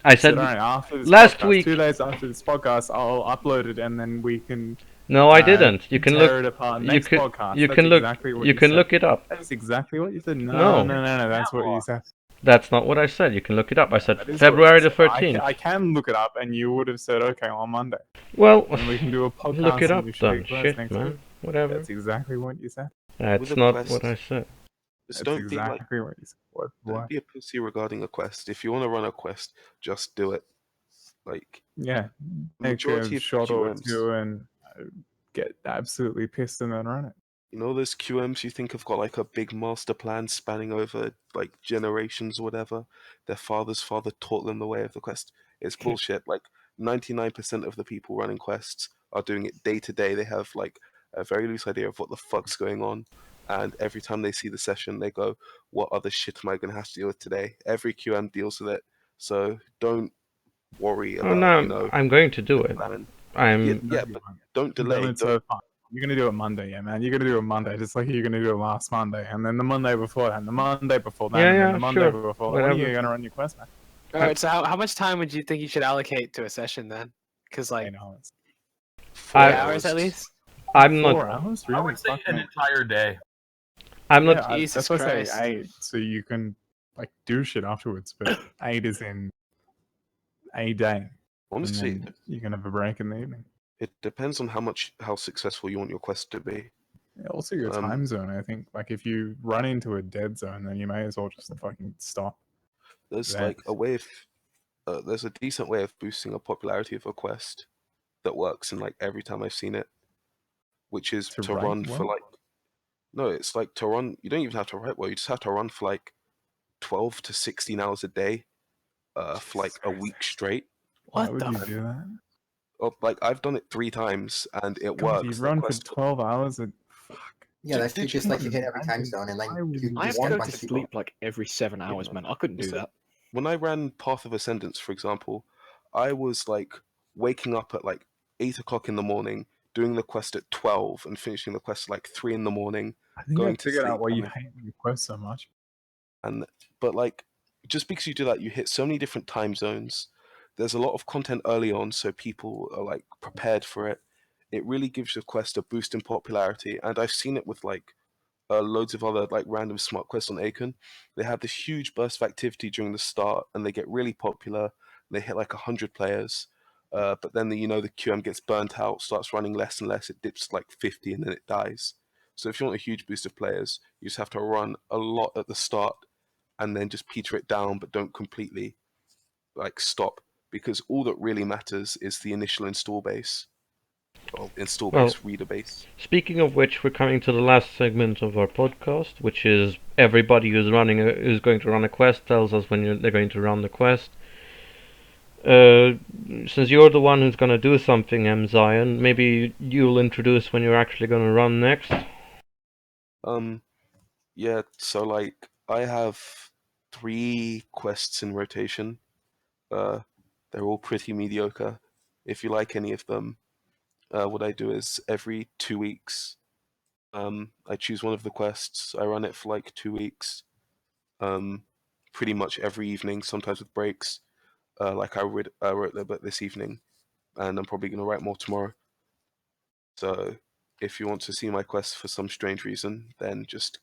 I You said alright, after this last podcast, week. 2 days after this podcast, I'll upload it, and then we can. No, I didn't. You can tear look. it apart. You Next can. podcast. You That's can look. exactly what You can said. look it up. That's exactly what you said. No. No. That's what you said. That's not what I said. You can look it up. I said That is February the what you said. 13th. I can look it up, and you would have said, okay, on Monday. Well, And we can do a podcast. look it and up we should then. be close Shit, next man. week. Whatever. That's exactly what you said. That's With a not quest. what I said. Just That's don't be like. exactly what you said. What? Don't be a pussy regarding a quest. If you want to run a quest, just do it. Like, Yeah. Take majority a of shot or QMs. two and get absolutely pissed and then run it. You know those QMs you think have got like a big master plan spanning over like generations or whatever? Their father's father taught them the way of the quest. It's bullshit. Like 99% of the people running quests are doing it day to day. They have like a very loose idea of what the fuck's going on. And every time they see the session, they go, what other shit am I going to have to deal with today? Every QM deals with it. So don't worry Oh about, no, you know, I'm going to do the it. plan. I'm. Yeah, but don't delay. So fine. You're gonna do it Monday, yeah, man. You're gonna do it Monday, just like you're gonna do it last Monday, and then the Monday before that, and the Monday before that, and then the Monday sure. before that. When Whatever. are you gonna run your quest, man? Alright, so how much time would you think you should allocate to a session then? Because like 8 hours. 4 I- hours at least? I'm 4 not. hours? I Really? would say Fuck an me. entire day. I'm Yeah, not. Jesus that's what I Christ. say 8, so you can like do shit afterwards, but 8 is in a day. Honestly, And then you can have a break in the evening. it depends on how successful you want your quest to be. Yeah, also your time zone, I think. Like if you run into a dead zone, then you may as well just fucking stop. There's That- like a way of there's a decent way of boosting the popularity of a quest that works, and like every time I've seen it, which is To to write run for well? like no, it's like to run. You don't even have to write well. You just have to run for like 12 to 16 hours a day, for like a week straight. Why What would the you f- do that? Like I've done it 3 times and it God, works. you That run for quest- 12 hours and fuck. Yeah, that's Did just you like you hit every time imagine? zone and then I would you I have just to get a go bunch to of people. sleep like every 7 hours, man. I couldn't do It's like- that. When I ran Path of Ascendance, for example, I was like waking up at like 8 o'clock in the morning, doing the quest at 12, and finishing the quest at like 3 in the morning. I think Going I to figured sleep out why you and hate your quest so much. But like, just because you do that, you hit so many different time zones. There's a lot of content early on, so people are like prepared for it. It really gives the quest a boost in popularity, and I've seen it with like loads of other like random smart quests on Acon. They have this huge burst of activity during the start, and they get really popular. They hit like 100 players, but then the QM gets burnt out, starts running less and less. It dips to like 50, and then it dies. So if you want a huge boost of players, you just have to run a lot at the start, and then just peter it down, but don't completely like stop, because all that really matters is the initial install base, or install base, reader base. Speaking of which, we're coming to the last segment of our podcast, which is everybody who's going to run a quest tells us when they're going to run the quest. Since you're the one who's going to do something, MZion, maybe you'll introduce when you're actually going to run next. Yeah, so like I have 3 quests in rotation. They're all pretty mediocre. If you like any of them, what I do is every 2 weeks, I choose one of the quests. I run it for like 2 weeks. Pretty much every evening, sometimes with breaks. Like I wrote a bit this evening, and I'm probably gonna write more tomorrow. So if you want to see my quest for some strange reason, then just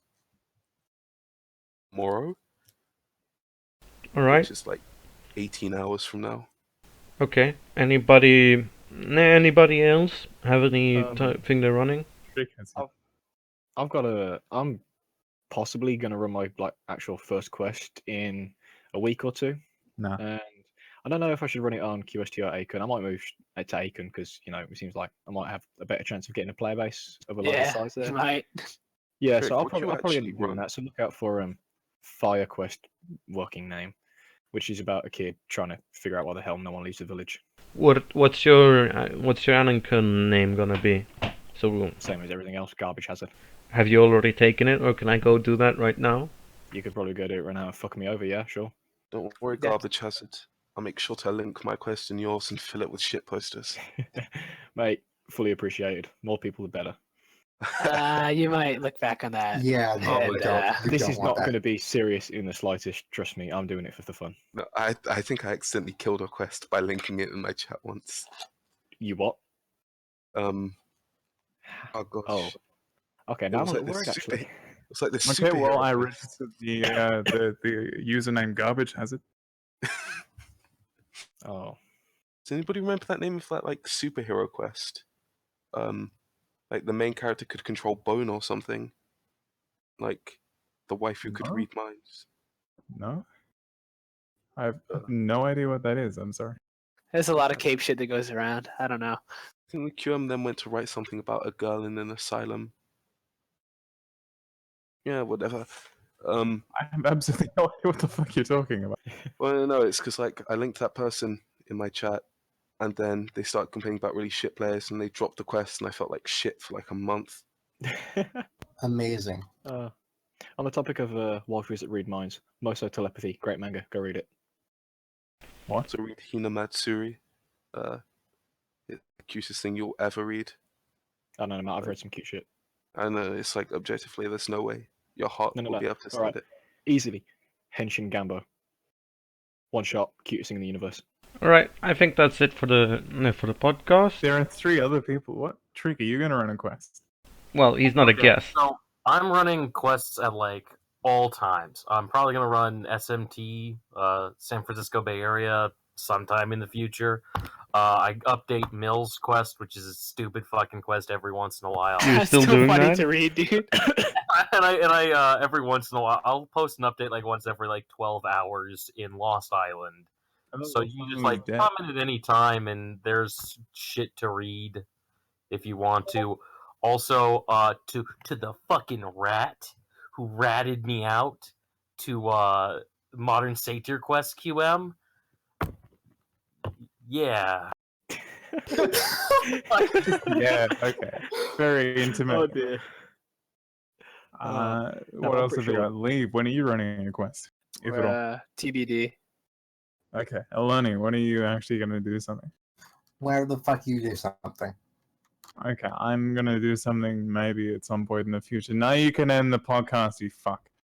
tomorrow, All right. which is like 18 hours from now. Okay. Anybody else have any Um, thing they're running? I've got I'm possibly gonna run my like actual first quest in a week or two, No. and I don't know if I should run it on QST or Acon. I might move it to Acon because it seems like I might have a better chance of getting a player base of a larger Yeah, size there. right. Yeah, Rick, so I'll what do you probably end actually up doing run? that. So look out for Fire Quest working name, which is about a kid trying to figure out why the hell no one leaves the village. What's your Anonkun name gonna be? So Same as everything else, garbage hazard. have you already taken it, or can I go do that right now? You could probably go do it right now and fuck me over, yeah, sure. Don't worry, That's- garbage hazard. I'll make sure to link my quest and yours and fill it with shit posters. Mate, fully appreciated. More people the better. You might look back on that. Yeah, no, and, we don't. We This don't is want not that. going to be serious in the slightest. Trust me, I'm doing it for the fun. No, I think I accidentally killed a quest by linking it in my chat once. You what? Oh gosh. Oh, okay. It Now I'm was a like little this worried actually. It's like this Okay, well, superhero I quest. registered the username garbage hazard. Oh, Does anybody remember that name of that like superhero quest? Like the main character could control bone or something. Like the wife who could No? read minds. No, I have no idea what that is. I'm sorry. There's a lot of cape shit that goes around. I don't know. I think the QM then went to write something about a girl in an asylum. Yeah, whatever. I have absolutely no idea what the fuck you're talking about. Well, no, it's because like I linked that person in my chat, and then they started complaining about really shit players, and they dropped the quest, and I felt like shit for like a month. Amazing. on the topic of waifus that read minds, Moso Telepathy, great manga. Go read it. What? So read Hina Matsuri. It's the cutest thing you'll ever read. I don't know, Matt. I've read some cute shit. And it's like objectively, there's no way your heart No. will be able to stand Alright. it. Easily. Henshin Gambo. One shot, cutest thing in the universe. All right. I think that's it for the podcast. There are 3 other people. What? Tricky, you're gonna run a quest. Well, he's not a guest. So I'm running quests at like all times. I'm probably gonna run SMT, San Francisco Bay Area, sometime in the future. I update Mills quest, which is a stupid fucking quest every once in a while. You're That's still so doing funny that? to read, dude. and I every once in a while I'll post an update like once every like 12 hours in Lost Island. So you can just like comment at any time, and there's shit to read if you want to. Also, to the fucking rat who ratted me out to Modern Satyr Quest QM. Yeah. Yeah, okay. Very intimate. Oh dear. What I'm else pretty have we sure- got? Leave. When are you running a quest? If at all. TBD. Okay. Eleni, when are you actually going to do something? Where the fuck you do something? Okay, I'm going to do something maybe at some point in the future. Now you can end the podcast, you fuck.